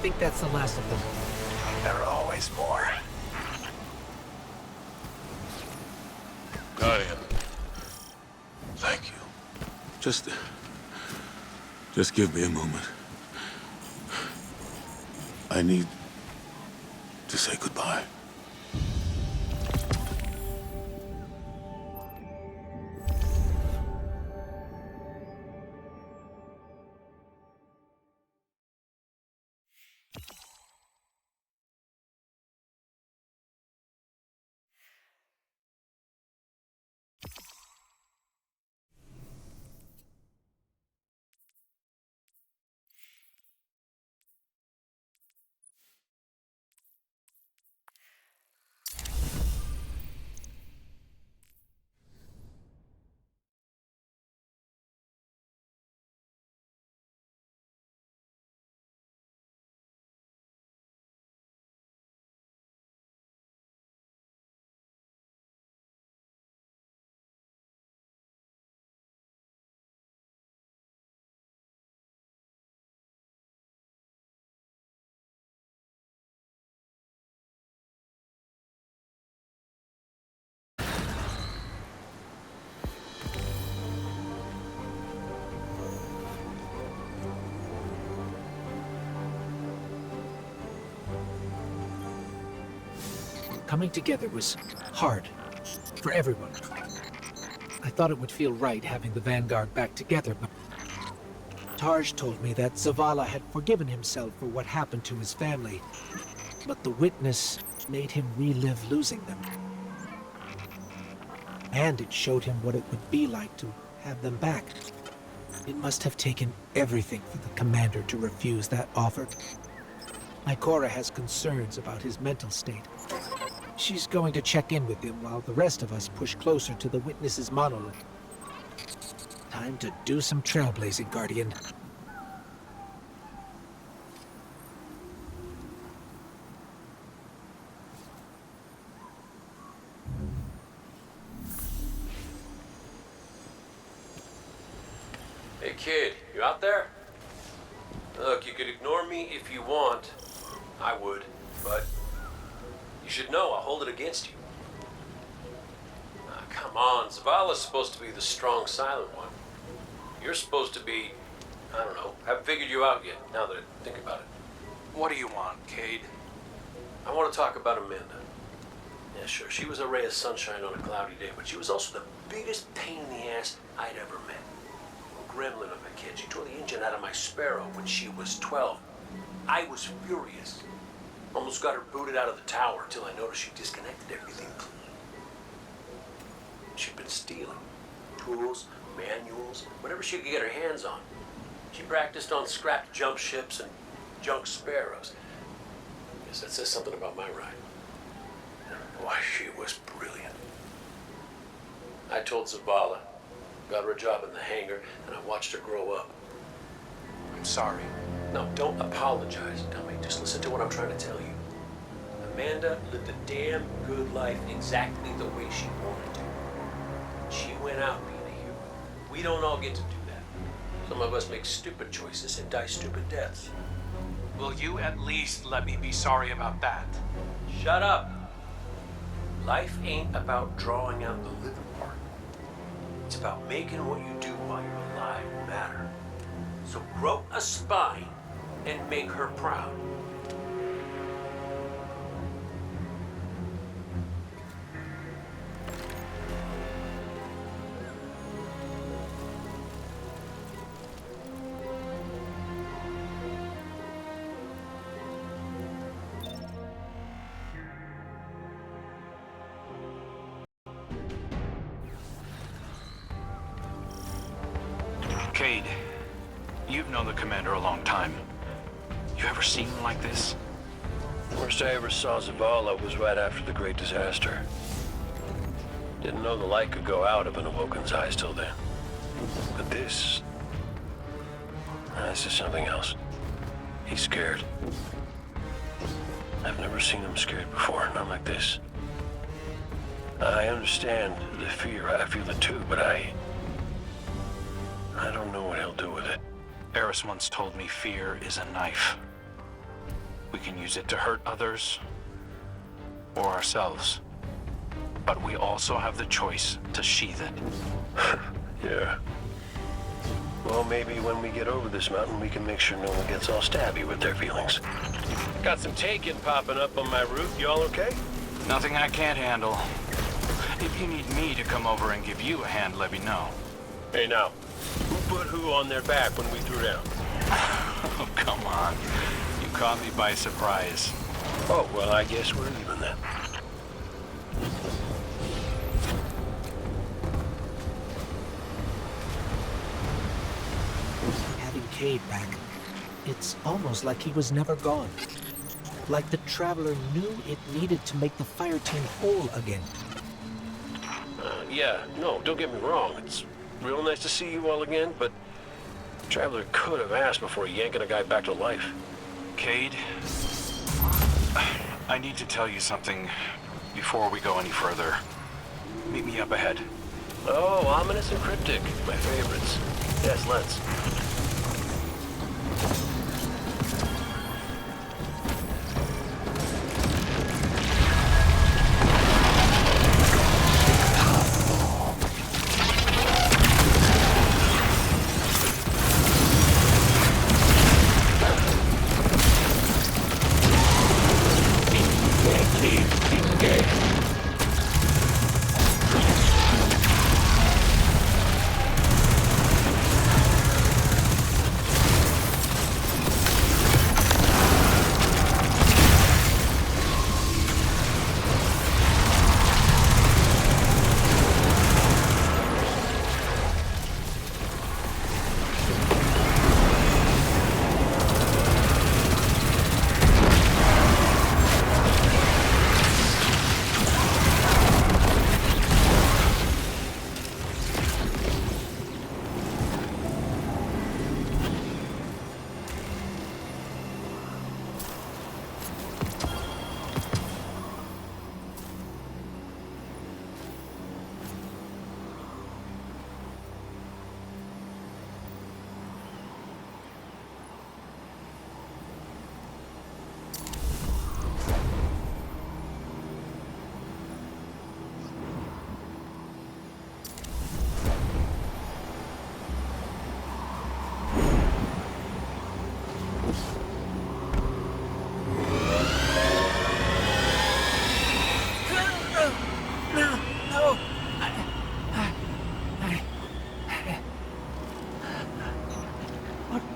think that's the last of them. There are always more. Guardian. Thank you. Just give me a moment. I need to say goodbye. Coming together was hard for everyone. I thought it would feel right having the Vanguard back together, but Tarj told me that Zavala had forgiven himself for what happened to his family, but the witness made him relive losing them. And it showed him what it would be like to have them back. It must have taken everything for the commander to refuse that offer. Ikora has concerns about his mental state. She's going to check in with him while the rest of us push closer to the witness's monolith. Time to do some trailblazing, Guardian. Hey kid, you out there? Look, you could ignore me if you want. I would, but you should know I'll hold it against you. Come on, Zavala's supposed to be the strong, silent one. You're supposed to be, I don't know, haven't figured you out yet, now that I think about it. What do you want, Cade? I want to talk about Amanda. Yeah, sure, she was a ray of sunshine on a cloudy day, but she was also the biggest pain in the ass I'd ever met. A gremlin of a kid. She tore the engine out of my Sparrow when she was 12. I was furious. Almost got her booted out of the tower until I noticed she disconnected everything. She'd been stealing tools, manuals, whatever she could get her hands on. She practiced on scrapped jump ships and junk Sparrows. Guess that says something about my ride. Boy, she was brilliant. I told Zavala, got her a job in the hangar, and I watched her grow up. I'm sorry. No, don't apologize, dummy. Just listen to what I'm trying to tell you. Amanda lived a damn good life exactly the way she wanted to. She went out being a hero. We don't all get to do that. Some of us make stupid choices and die stupid deaths. Will you at least let me be sorry about that? Shut up. Life ain't about drawing out the living part. It's about making what you do while you're alive matter. So grow a spine and make her proud. Cade, you've known the commander a long time. You ever seen him like this? First I ever saw Zavala was right after the Great Disaster. Didn't know the light could go out of an Awoken's eyes till then. But this is something else. He's scared. I've never seen him scared before, not like this. I understand the fear, I feel it too, but I don't know what he'll do with it. Eris once told me fear is a knife. We can use it to hurt others or ourselves. But we also have the choice to sheath it. Yeah. Well, maybe when we get over this mountain, we can make sure no one gets all stabby with their feelings. Got some taken popping up on my roof. Y'all okay? Nothing I can't handle. If you need me to come over and give you a hand, let me know. Hey, now, who put who on their back when we threw down? Oh, come on. You caught me by surprise. Oh, well, I guess we're even then. Having Cade back, it's almost like he was never gone. Like the Traveler knew it needed to make the fire team whole again. Yeah, no, don't get me wrong. It's real nice to see you all again, but Traveler could have asked before yanking a guy back to life. Cade, I need to tell you something before we go any further. Meet me up ahead. Oh, ominous and cryptic. My favorites. Yes, let's.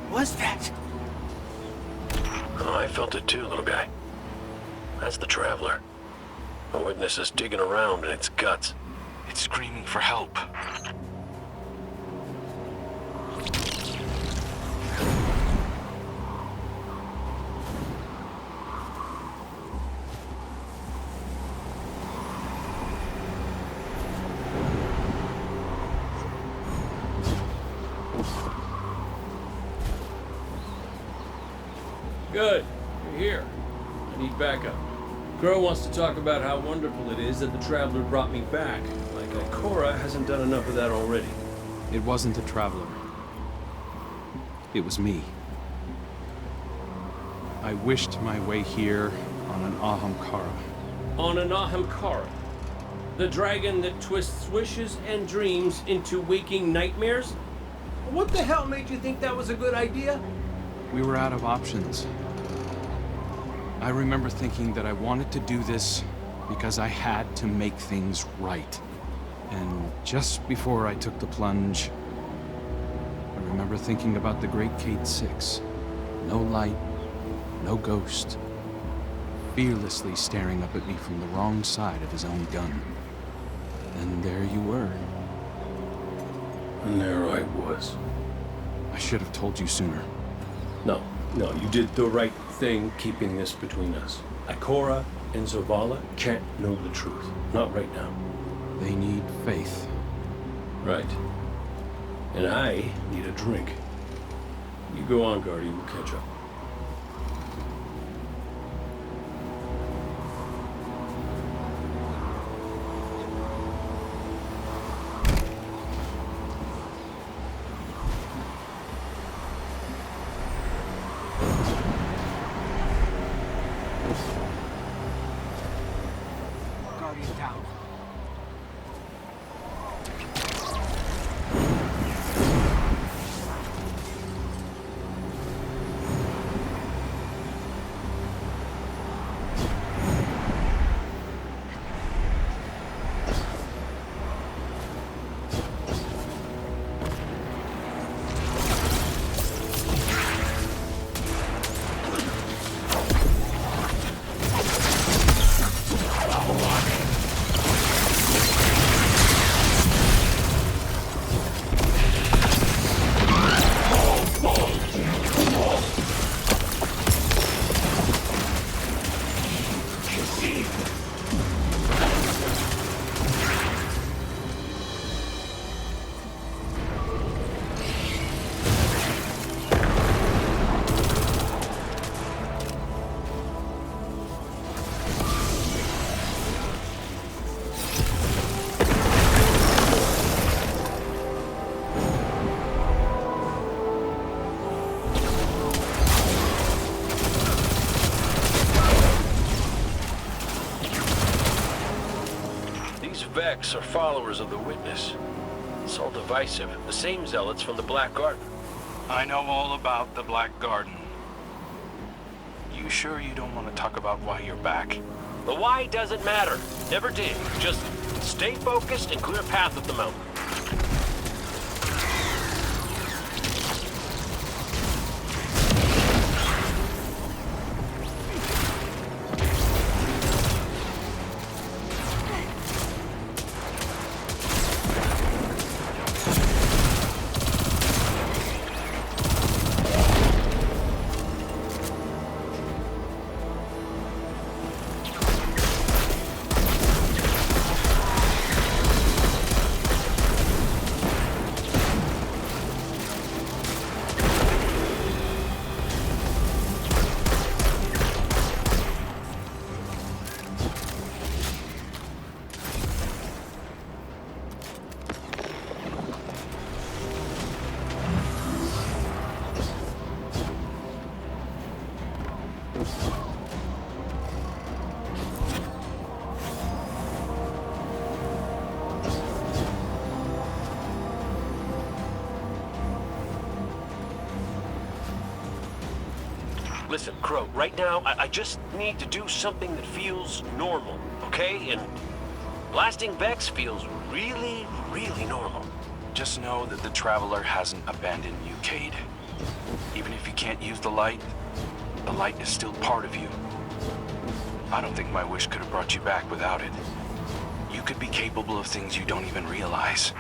Was that? Oh, I felt it too, little guy. That's the Traveler. The witness is digging around in its guts. It's screaming for help. Good. You're here. I need backup. Crow wants to talk about how wonderful it is that the Traveler brought me back. Like Ikora hasn't done enough of that already. It wasn't the Traveler. It was me. I wished my way here on an Ahamkara. On an Ahamkara, the dragon that twists wishes and dreams into waking nightmares? What the hell made you think that was a good idea? We were out of options. I remember thinking that I wanted to do this because I had to make things right. And just before I took the plunge, I remember thinking about the great Cayde 6. No light, no ghost. Fearlessly staring up at me from the wrong side of his own gun. And there you were. And there I was. I should have told you sooner. No, you did the right thing keeping this between us. Ikora and Zavala can't know the truth. Not right now. They need faith. Right. And I need a drink. You go on, Guardian. We'll catch up. Vex are followers of the Witness. It's all divisive. The same zealots from the Black Garden. I know all about the Black Garden. You sure you don't want to talk about why you're back? The why doesn't matter. Never did. Just stay focused and clear a path up the mountain. Listen, Crow, right now, I just need to do something that feels normal, okay? And blasting Vex feels really, really normal. Just know that the Traveler hasn't abandoned you, Cade. Even if you can't use the light is still part of you. I don't think my wish could have brought you back without it. You could be capable of things you don't even realize.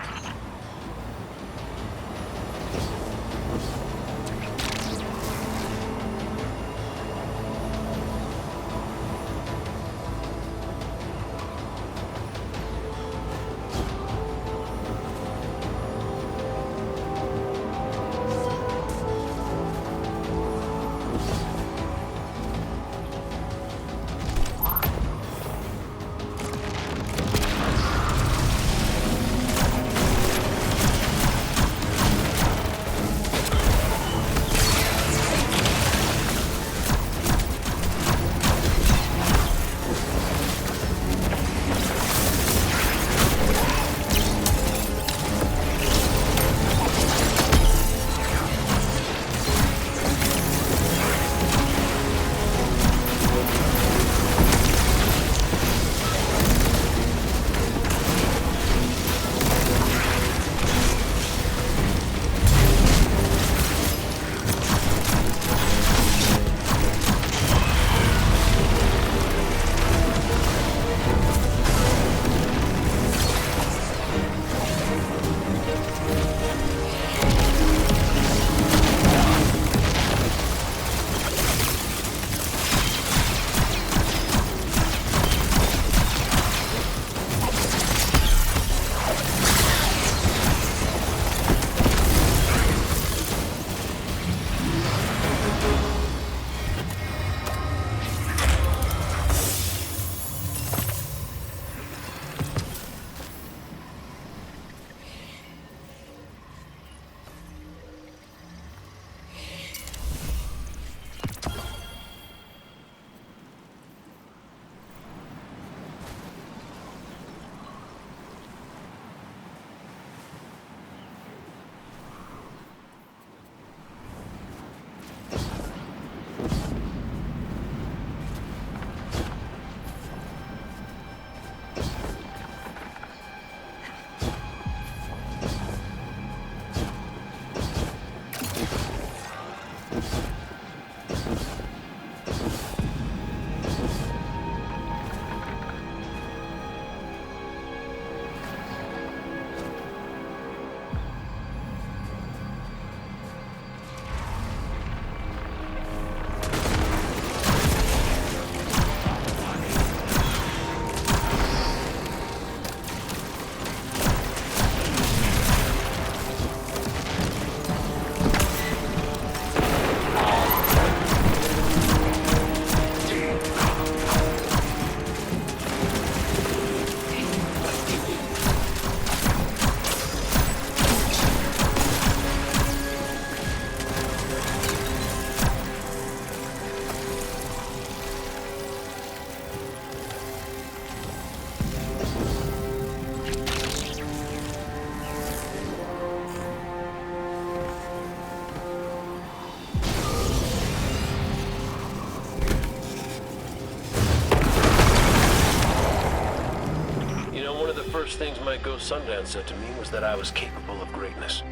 first things my ghost Sundance said to me was that I was capable of greatness.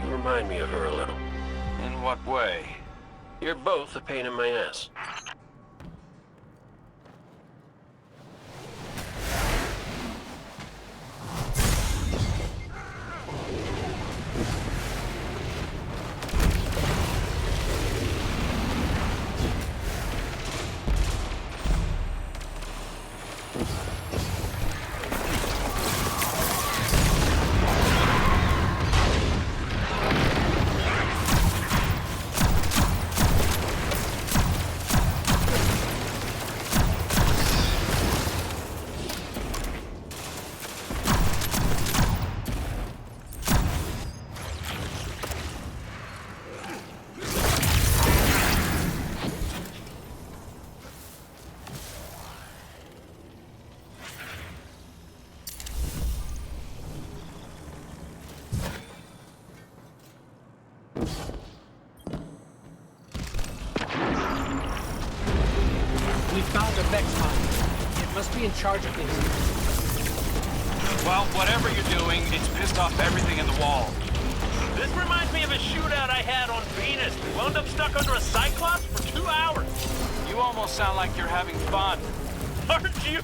You remind me of her a little. In what way? You're both a pain in my ass. We found the Vex mine. It must be in charge of things. Well, whatever you're doing, it's pissed off everything in the wall. This reminds me of a shootout I had on Venus. We wound up stuck under a Cyclops for 2 hours. You almost sound like you're having fun. Aren't you?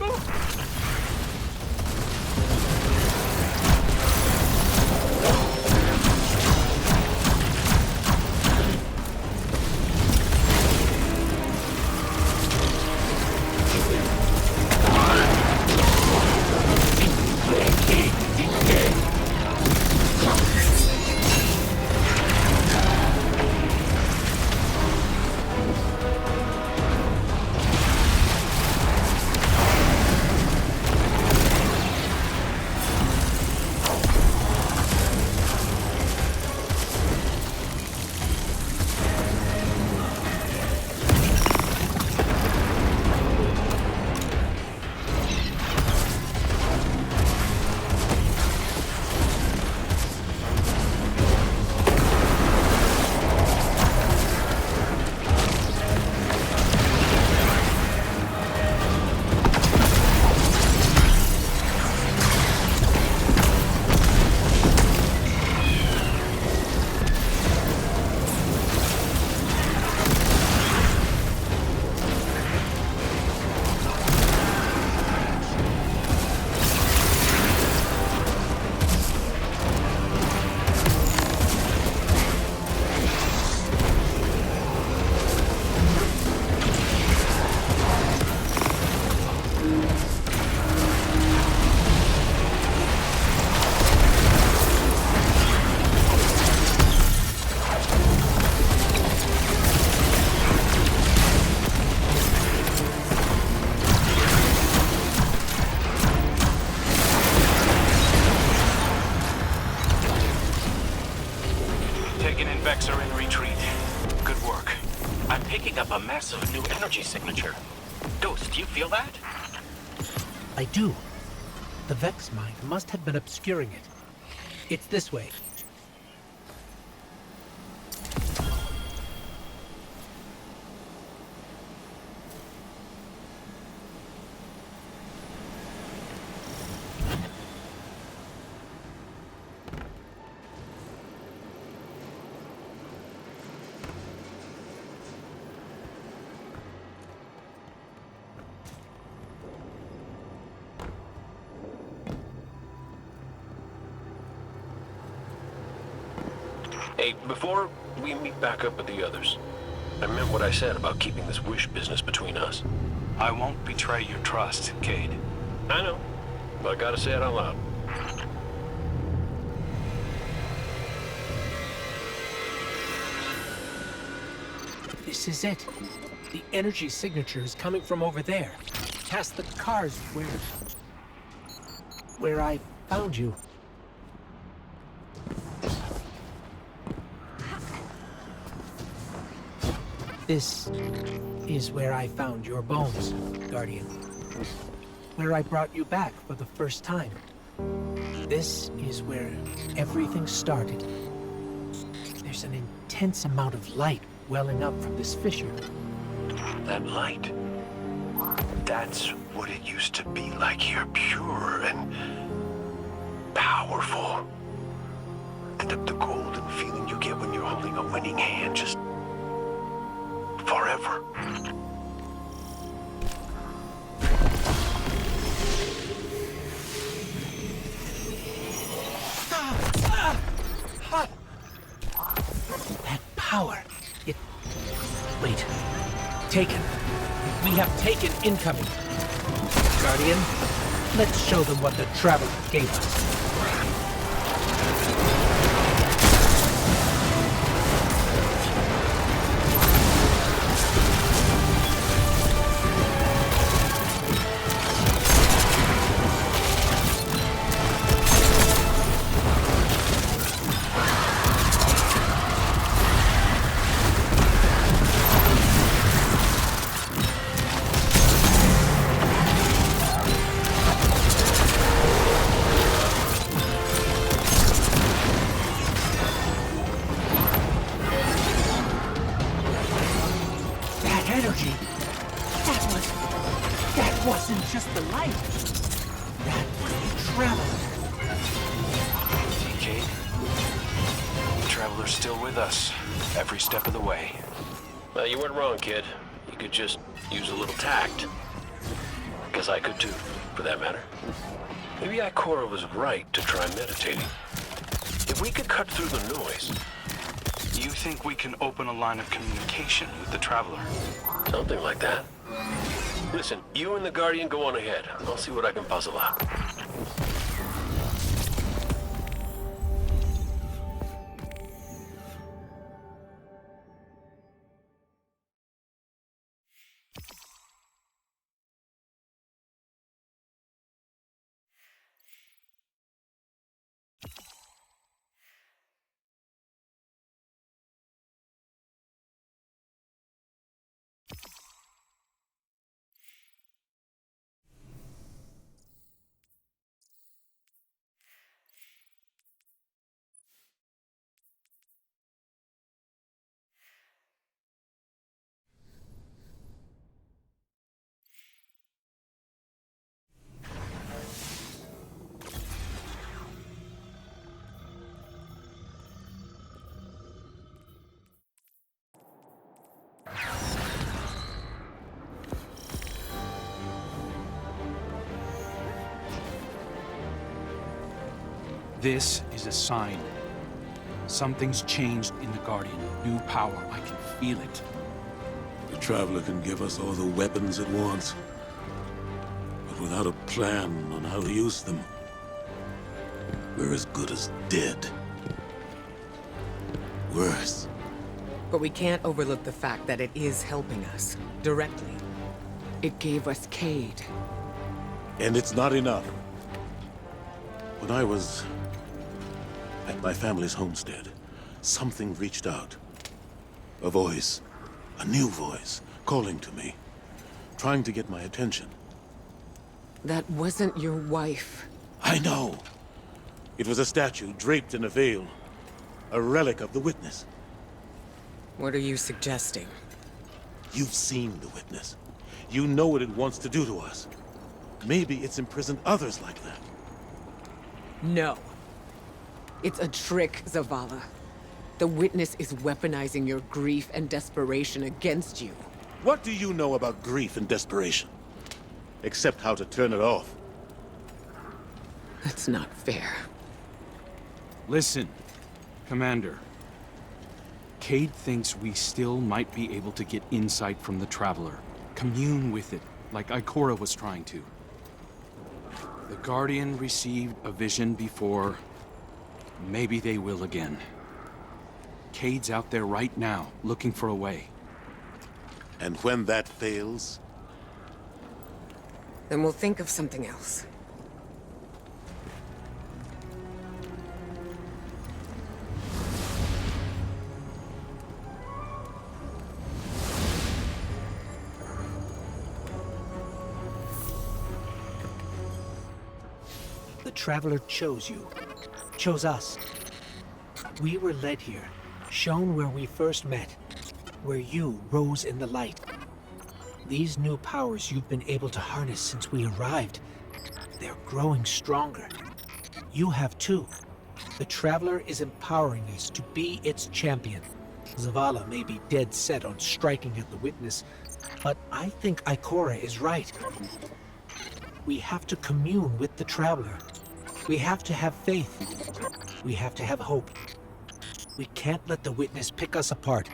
Vex are in retreat. Good work. I'm picking up a massive new energy signature. Ghost, do you feel that? I do. The Vex mine must have been obscuring it. It's this way. Hey, before we meet back up with the others, I meant what I said about keeping this wish business between us. I won't betray your trust, Cade. I know, but I gotta say it out loud. This is it. The energy signature is coming from over there, past the cars where I found you. This is where I found your bones, Guardian. Where I brought you back for the first time. This is where everything started. There's an intense amount of light welling up from this fissure. That light. That's what it used to be like here, pure and powerful. The golden feeling you get when you're holding a winning hand, just forever. That power. It... Wait. Taken. We have taken incoming. Guardian, let's show them what the Traveler gave us. Energy. That wasn't just the light. That was the Traveler. Cade, the Traveler's still with us, every step of the way. Well, you weren't wrong, kid. You could just use a little tact. Guess I could too, for that matter. Maybe Ikora was right to try meditating. If we could cut through the noise. You think we can open a line of communication with the Traveler? Something like that. Listen, you and the Guardian go on ahead. I'll see what I can puzzle out. This is a sign. Something's changed in the Guardian. New power. I can feel it. The Traveler can give us all the weapons it wants, but without a plan on how to use them, we're as good as dead. Worse. But we can't overlook the fact that it is helping us, directly. It gave us Cade. And it's not enough. When I was at my family's homestead, something reached out. A voice, a new voice, calling to me, trying to get my attention. That wasn't your wife. I know. It was a statue draped in a veil, a relic of the Witness. What are you suggesting? You've seen the Witness. You know what it wants to do to us. Maybe it's imprisoned others like that. No. It's a trick, Zavala. The Witness is weaponizing your grief and desperation against you. What do you know about grief and desperation? Except how to turn it off. That's not fair. Listen, Commander. Cade thinks we still might be able to get insight from the Traveler. Commune with it, like Ikora was trying to. The Guardian received a vision before. Maybe they will again. Cade's out there right now, looking for a way. And when that fails? Then we'll think of something else. The Traveler chose you. Chose us. We were led here, shown where we first met, where you rose in the light. These new powers you've been able to harness since we arrived, they're growing stronger. You have too. The Traveler is empowering us to be its champion. Zavala may be dead set on striking at the Witness, but I think Ikora is right. We have to commune with the Traveler. We have to have faith. We have to have hope. We can't let the Witness pick us apart.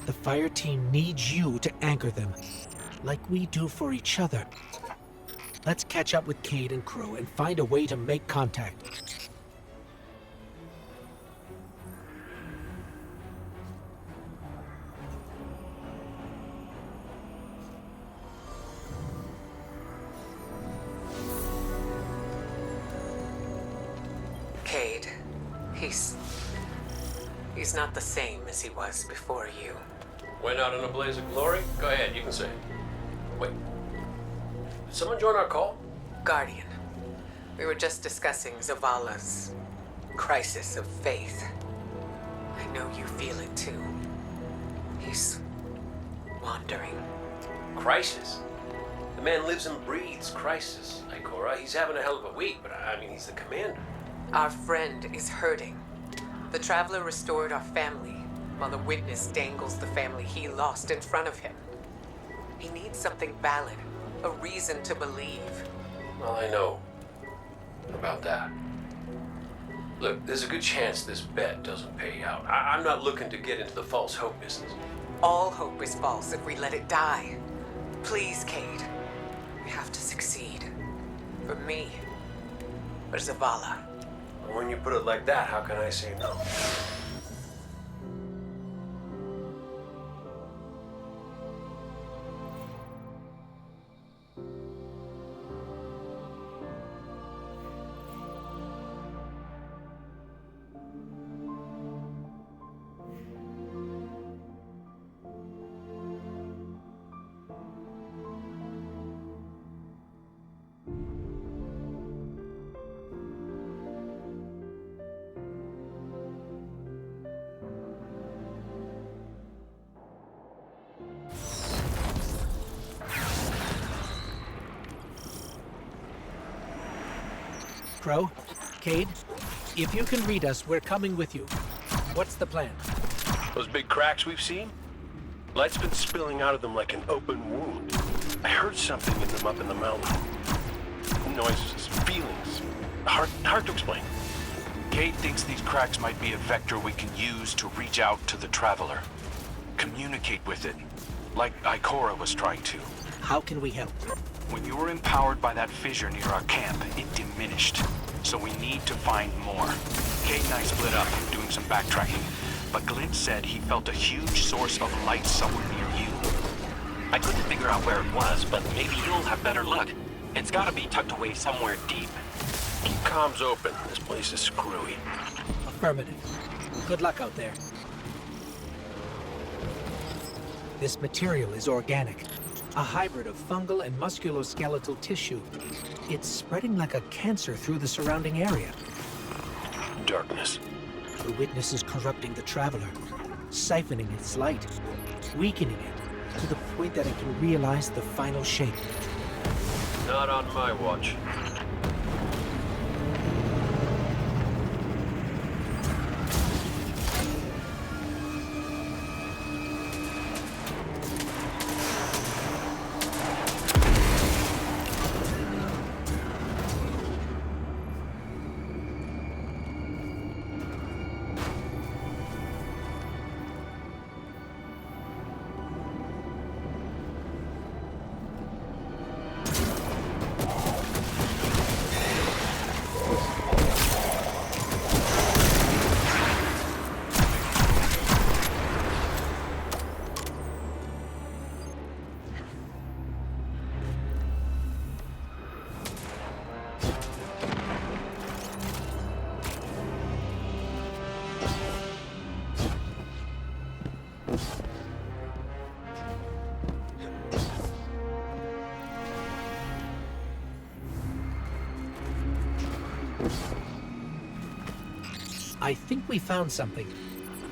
The fire team needs you to anchor them, like we do for each other. Let's catch up with Cayde and Crow and find a way to make contact. Cayde, he's not the same as he was before you. Went out in a blaze of glory? Go ahead, you can say it. Wait. Did someone join our call? Guardian, we were just discussing Zavala's crisis of faith. I know you feel it too. He's wandering. Crisis? The man lives and breathes crisis, Ikora. He's having a hell of a week, but I mean, he's the commander. Our friend is hurting. The Traveler restored our family, while the Witness dangles the family he lost in front of him. He needs something valid, a reason to believe. Well, I know about that. Look, there's a good chance this bet doesn't pay out. I'm not looking to get into the false hope business. All hope is false if we let it die. Please, Cayde. We have to succeed. For me. For Zavala. When you put it like that, how can I say no? Crow, Cayde, if you can read us, we're coming with you. What's the plan? Those big cracks we've seen? Light's been spilling out of them like an open wound. I heard something in them up in the mountain. Noises, feelings. Hard to explain. Cayde thinks these cracks might be a vector we can use to reach out to the Traveler. Communicate with it, like Ikora was trying to. How can we help? When you were empowered by that fissure near our camp, it diminished. So we need to find more. Cayde and I split up, doing some backtracking. But Glint said he felt a huge source of light somewhere near you. I couldn't figure out where it was, but maybe you'll have better luck. It's gotta be tucked away somewhere deep. Keep comms open. This place is screwy. Affirmative. Good luck out there. This material is organic. A hybrid of fungal and musculoskeletal tissue. It's spreading like a cancer through the surrounding area. Darkness. The Witness is corrupting the Traveler, siphoning its light, weakening it to the point that it can realize the final shape. Not on my watch. I think we found something.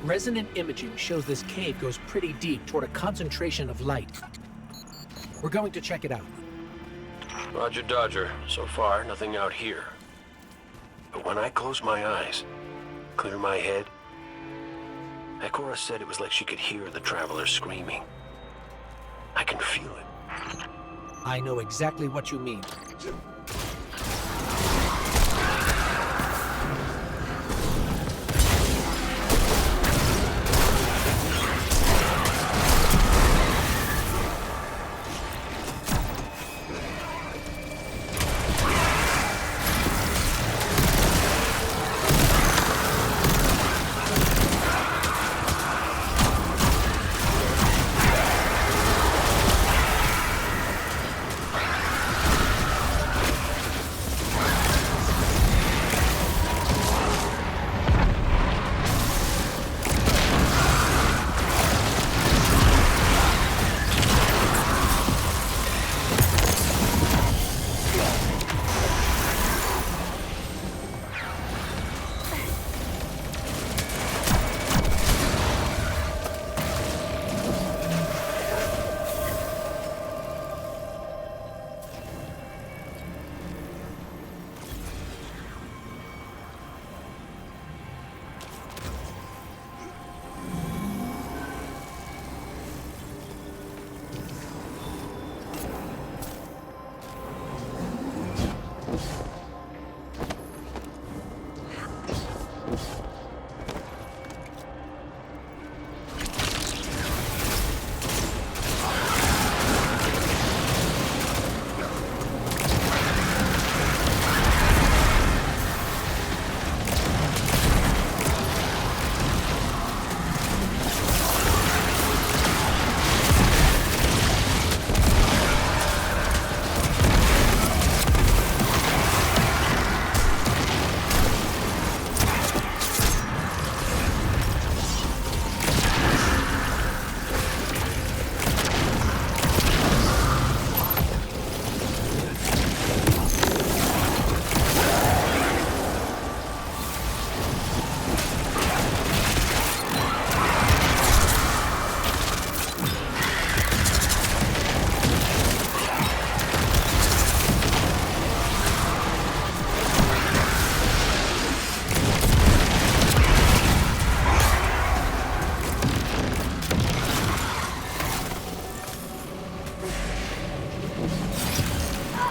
Resonant imaging shows this cave goes pretty deep toward a concentration of light. We're going to check it out. Roger Dodger. So far, nothing out here. But when I close my eyes, clear my head, Ikora said it was like she could hear the travelers screaming. I can feel it. I know exactly what you mean.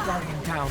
Guardian down.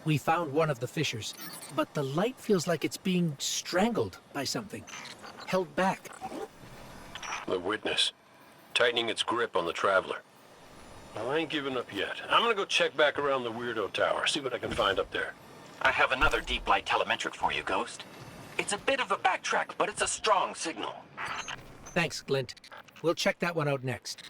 We found one of the fissures, but the light feels like it's being strangled by something. Held back. The witness. Tightening its grip on the traveler. Well, I ain't giving up yet. I'm gonna go check back around the Weirdo Tower, see what I can find up there. I have another deep light telemetric for you, Ghost. It's a bit of a backtrack, but it's a strong signal. Thanks, Glint. We'll check that one out next.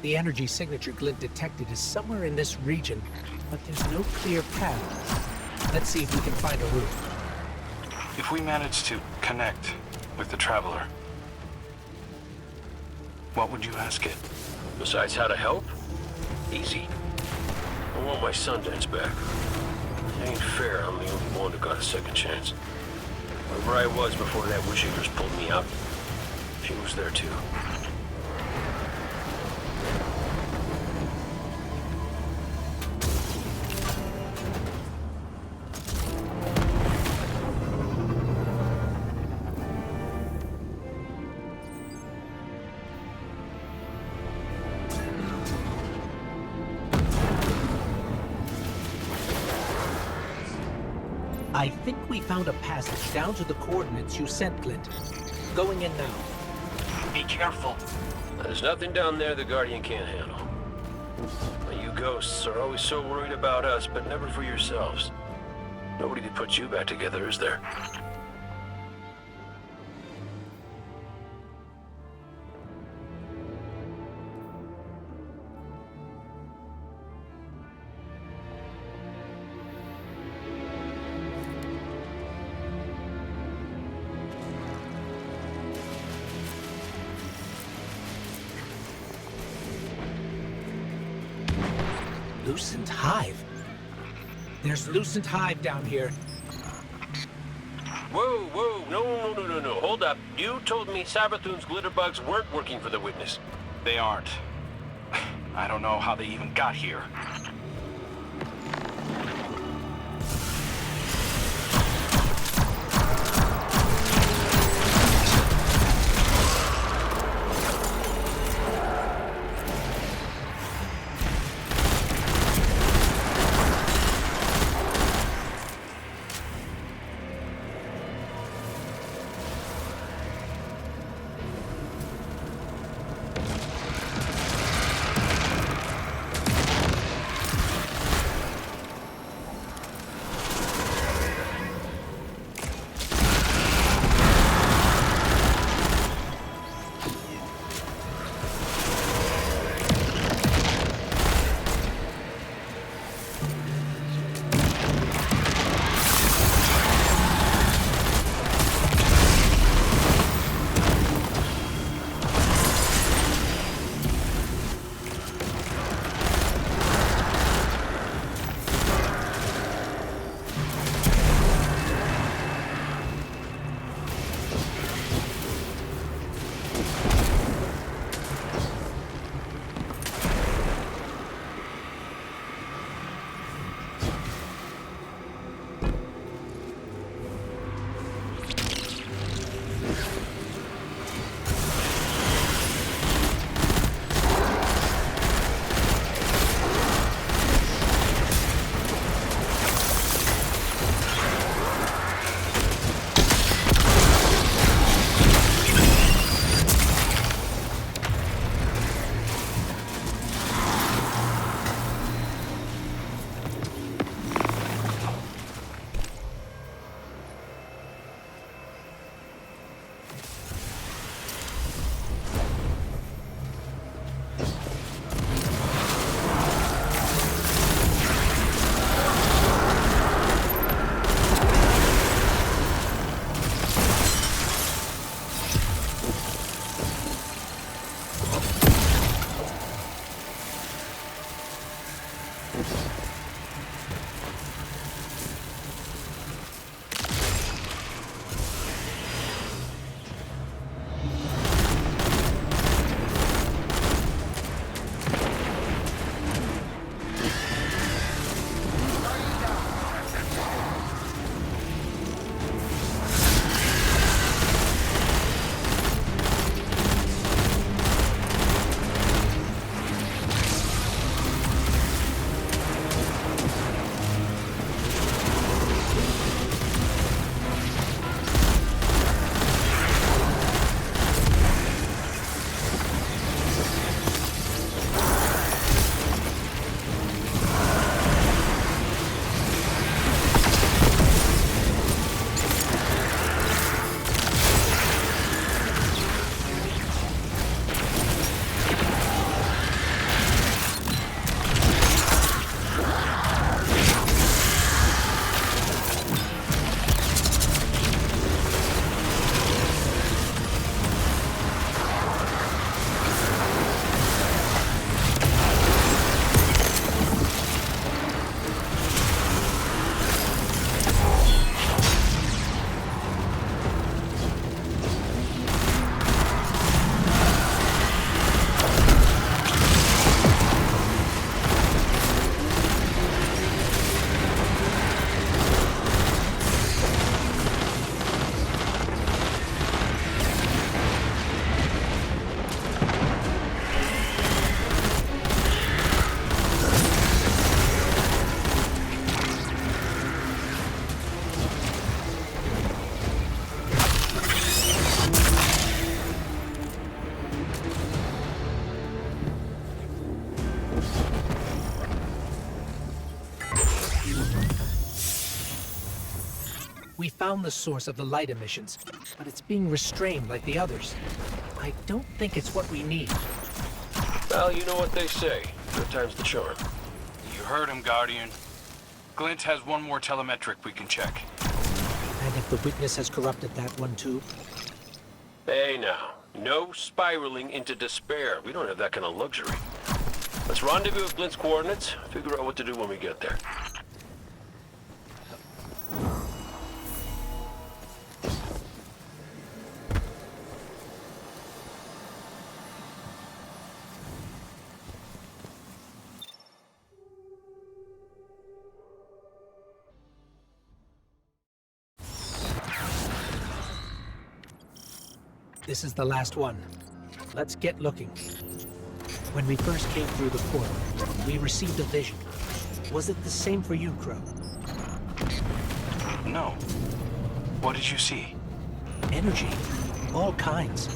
The energy signature Glint detected is somewhere in this region, but there's no clear path. Let's see if we can find a route. If we manage to connect with the Traveler, what would you ask it? Besides how to help? Easy. I want my Sundance back. It ain't fair I'm the only one who got a second chance. Wherever I was before that Wish Eaters pulled me out, she was there too. I think we found a passage down to the coordinates you sent, Glint. Going in now. Be careful. There's nothing down there the Guardian can't handle. But you ghosts are always so worried about us, but never for yourselves. Nobody to put you back together, is there? Lucent Hive. There's Lucent Hive down here. Whoa, whoa, no. Hold up. You told me Sabathun's glitterbugs weren't working for the witness. They aren't. I don't know how they even got here. We found the source of the light emissions, but it's being restrained like the others. I don't think it's what we need. Well, you know what they say. Third time's the charm. You heard him, Guardian. Glint has one more telemetric we can check. And if the witness has corrupted that one too? Hey now, no spiraling into despair. We don't have that kind of luxury. Let's rendezvous with Glint's coordinates, figure out what to do when we get there. This is the last one. Let's get looking. When we first came through the portal, we received a vision. Was it the same for you, Crow? No. What did you see? Energy. All kinds.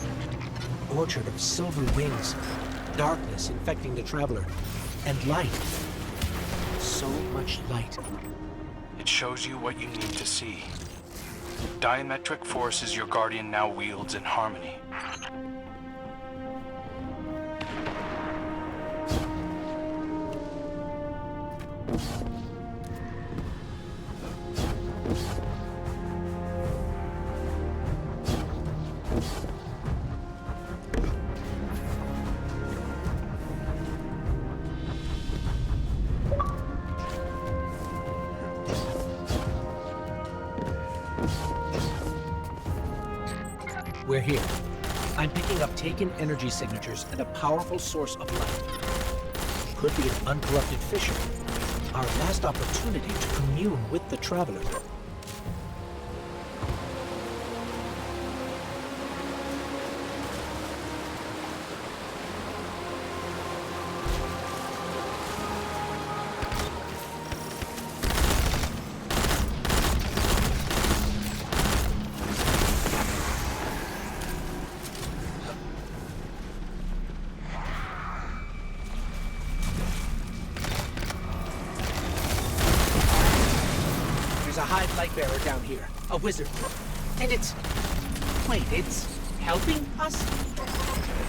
Orchard of silver wings. Darkness infecting the traveler. And light. So much light. It shows you what you need to see. Diametric forces your Guardian now wields in harmony. We're here. I'm picking up taken energy signatures and a powerful source of light. Could be an uncorrupted fissure. Our last opportunity to commune with the Traveler. There's a Hive Lightbearer down here, a wizard. And it's... Wait, it's helping us?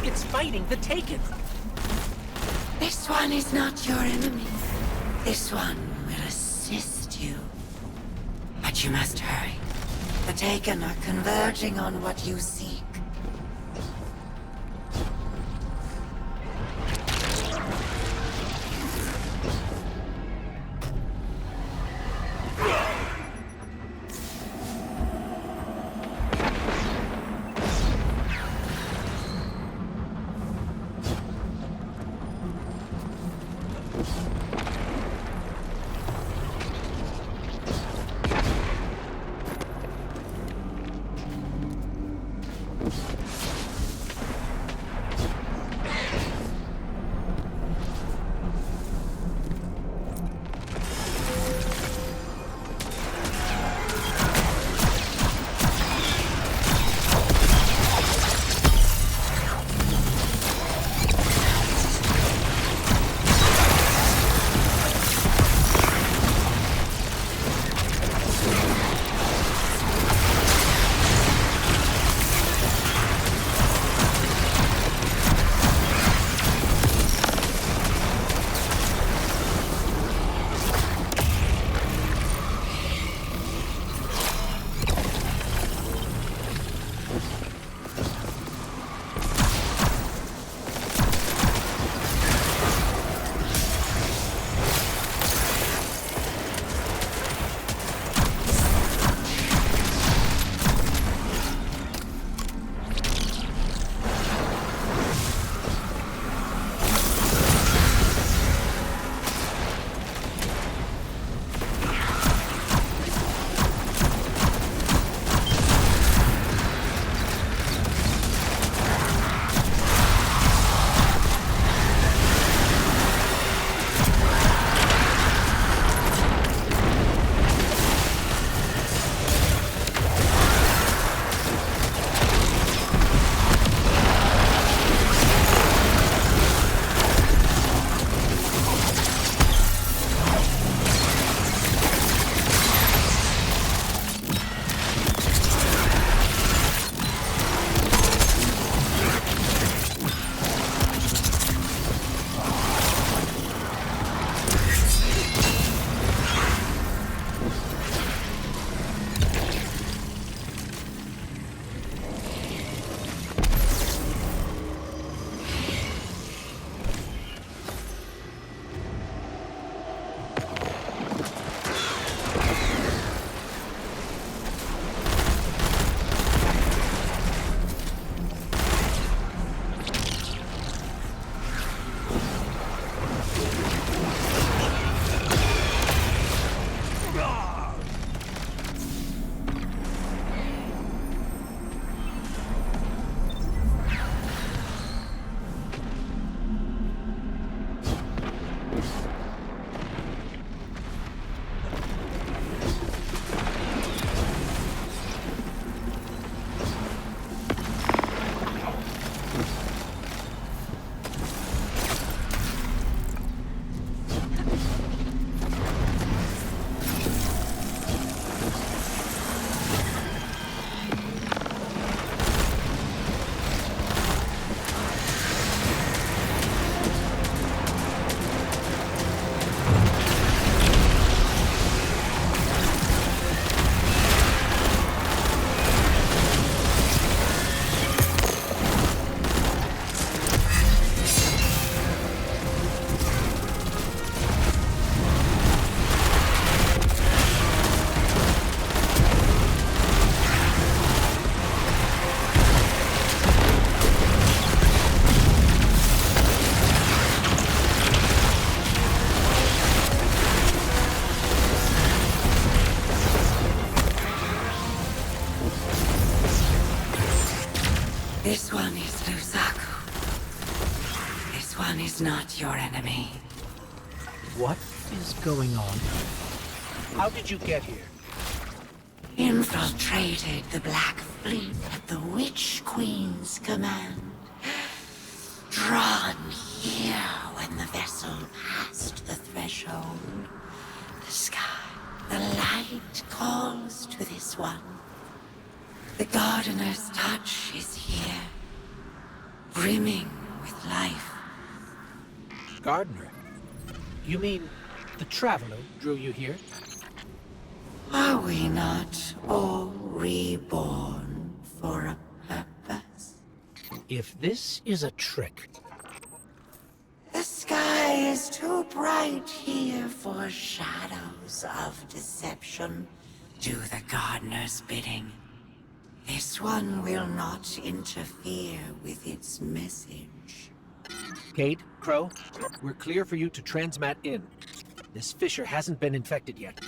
It's fighting the Taken. This one is not your enemy. This one will assist you. But you must hurry. The Taken are converging on what you seek. This one is Lusaku. This one is not your enemy. What is going on? How did you get here? Infiltrated the Black Fleet at the Witch Queen's command. Drawn here when the vessel passed the threshold. The sky, the light calls to this one. The Gardener's touch is here, brimming with life. Gardener? You mean the Traveler drew you here? Are we not all reborn for a purpose? If this is a trick... The sky is too bright here for shadows of deception. Do the Gardener's bidding. This one will not interfere with its message. Cade, Crow, we're clear for you to transmat in. This fissure hasn't been infected yet.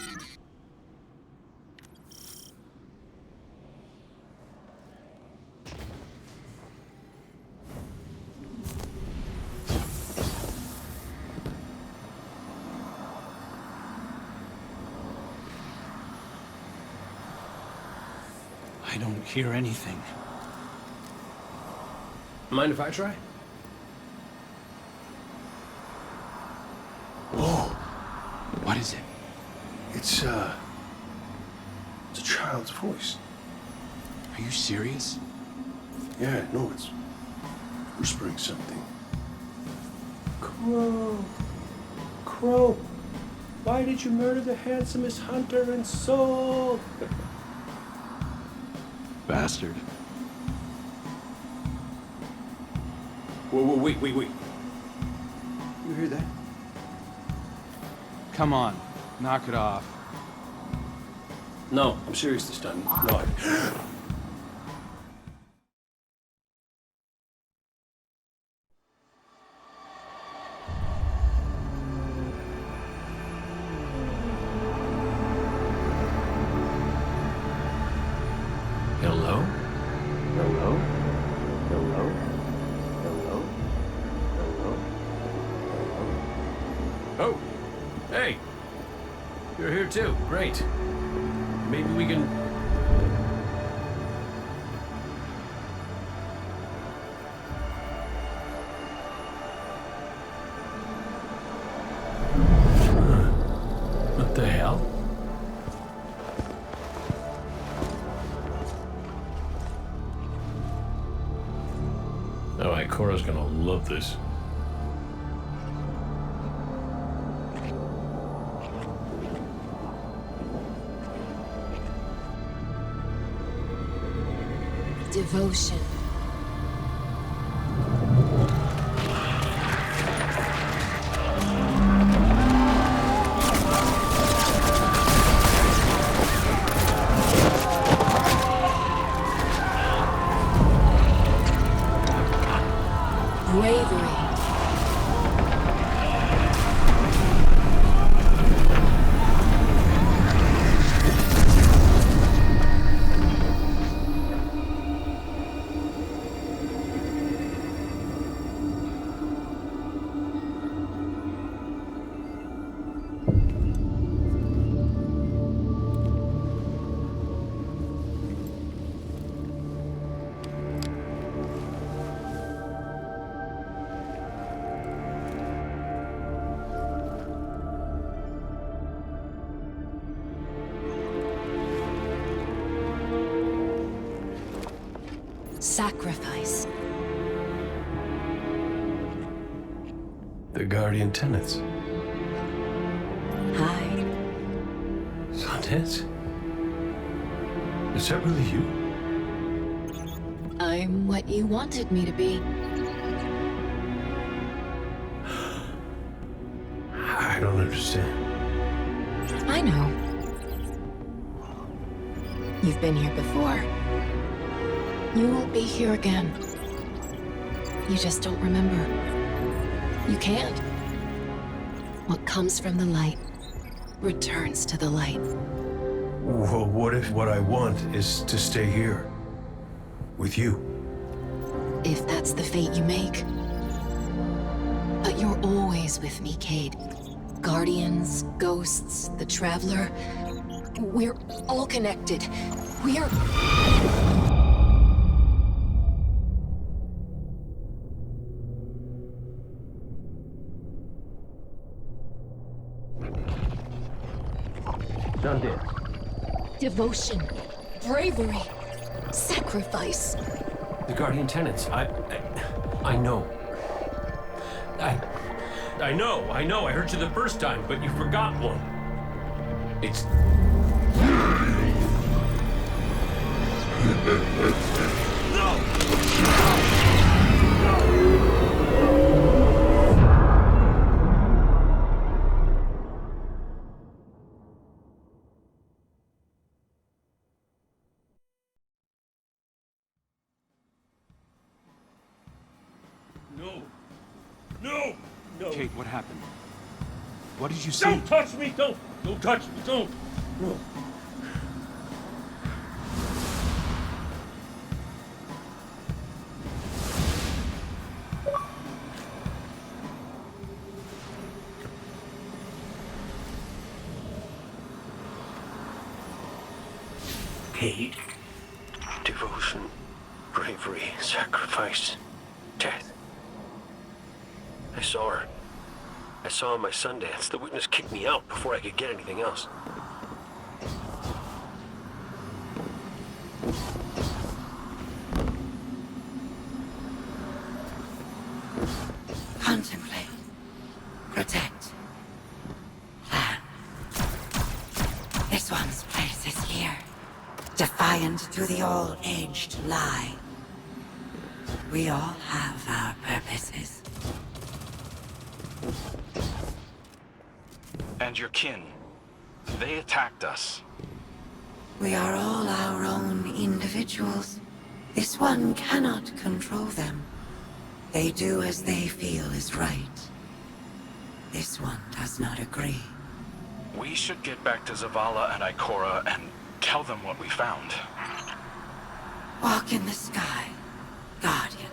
I don't hear anything. Mind if I try? Whoa! What is it? It's a child's voice. Are you serious? Yeah, no, it's whispering something. Crow. Crow. Why did you murder the handsomest hunter in Seoul? Bastard. Whoa, wait. You hear that? Come on, knock it off. No, I'm serious this time. No, Hello? Hello? Hello? Hello? Hello? Oh! Hey! You're here too. Great. Maybe we can... What the hell? Alright, Cora's gonna love this. Devotion. Bravery. Sacrifice. The Guardian Tenets. Hi. Sundance? Is that really you? I'm what you wanted me to be. I don't understand. I know. You've been here before. You will be here again. You just don't remember. You can't. What comes from the light returns to the light. Well, what if what I want is to stay here? With you? If that's the fate you make. But you're always with me, Cade. Guardians, ghosts, the Traveler. We're all connected. We're... Sundance. Devotion, bravery, sacrifice. The Guardian Tenets. I know. I know. I heard you the first time, but you forgot one. It's... No. Kate, what happened? What did you see? Don't touch me! Don't touch me! Don't! No. Cade? Devotion, bravery, sacrifice, death. I saw her. I saw her on my Sundance. The witness kicked me out before I could get anything else. Contemplate. Protect. Plan. This one's place is here. Defiant to the all-aged lie. We all have our purposes. And your kin. They attacked us. We are all our own individuals. This one cannot control them. They do as they feel is right. This one does not agree. We should get back to Zavala and Ikora and tell them what we found. Walk in the sky, Guardians.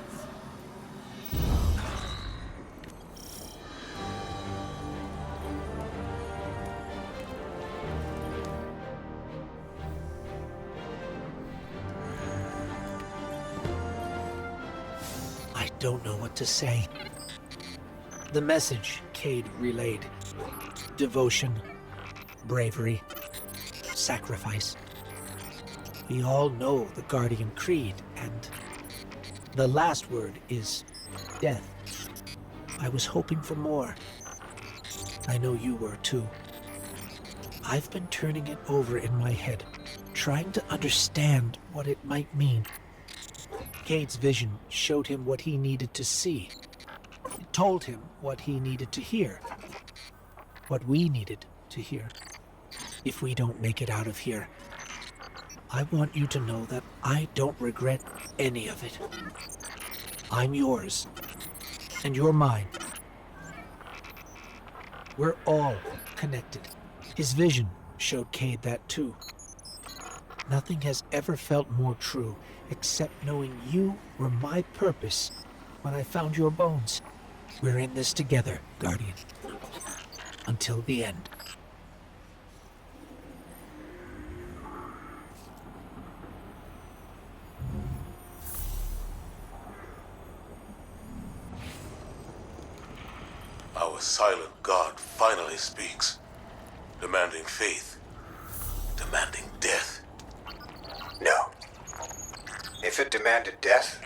I don't know what to say. The message Cade relayed. Devotion, bravery, sacrifice. We all know the Guardian Creed, and the last word is death. I was hoping for more. I know you were too. I've been turning it over in my head, trying to understand what it might mean. Cade's vision showed him what he needed to see. It told him what he needed to hear. What we needed to hear. If we don't make it out of here, I want you to know that I don't regret any of it. I'm yours, and you're mine. We're all connected. His vision showed Cade that too. Nothing has ever felt more true, except knowing you were my purpose when I found your bones. We're in this together, Guardian. Until the end. Our silent God finally speaks, demanding faith, demanding death. No. If it demanded death,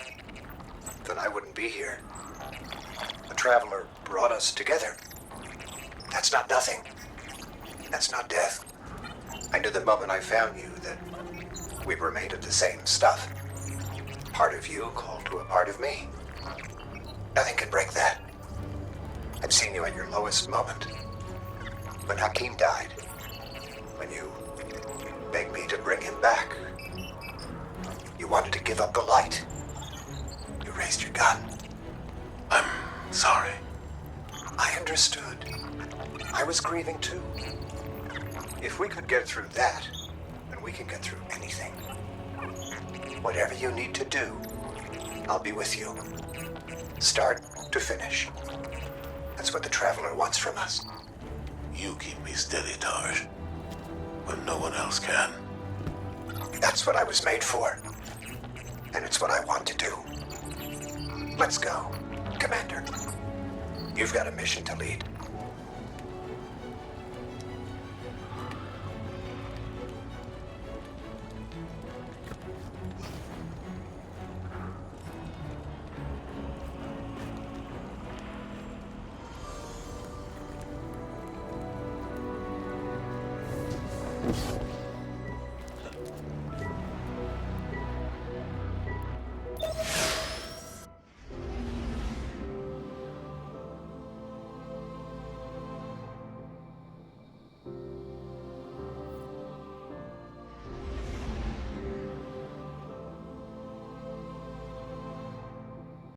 then I wouldn't be here. The Traveler brought us together. That's not nothing. That's not death. I knew the moment I found you that we were made of the same stuff. Part of you called to a part of me. Nothing can break that. I've seen you at your lowest moment. When Hakim died, when you begged me to bring him back, you wanted to give up the light. You raised your gun. I'm sorry. I understood. I was grieving too. If we could get through that, then we can get through anything. Whatever you need to do, I'll be with you. Start to finish. That's what the Traveler wants from us. You keep me steady, Tarj, when no one else can. That's what I was made for. And it's what I want to do. Let's go, Commander. You've got a mission to lead.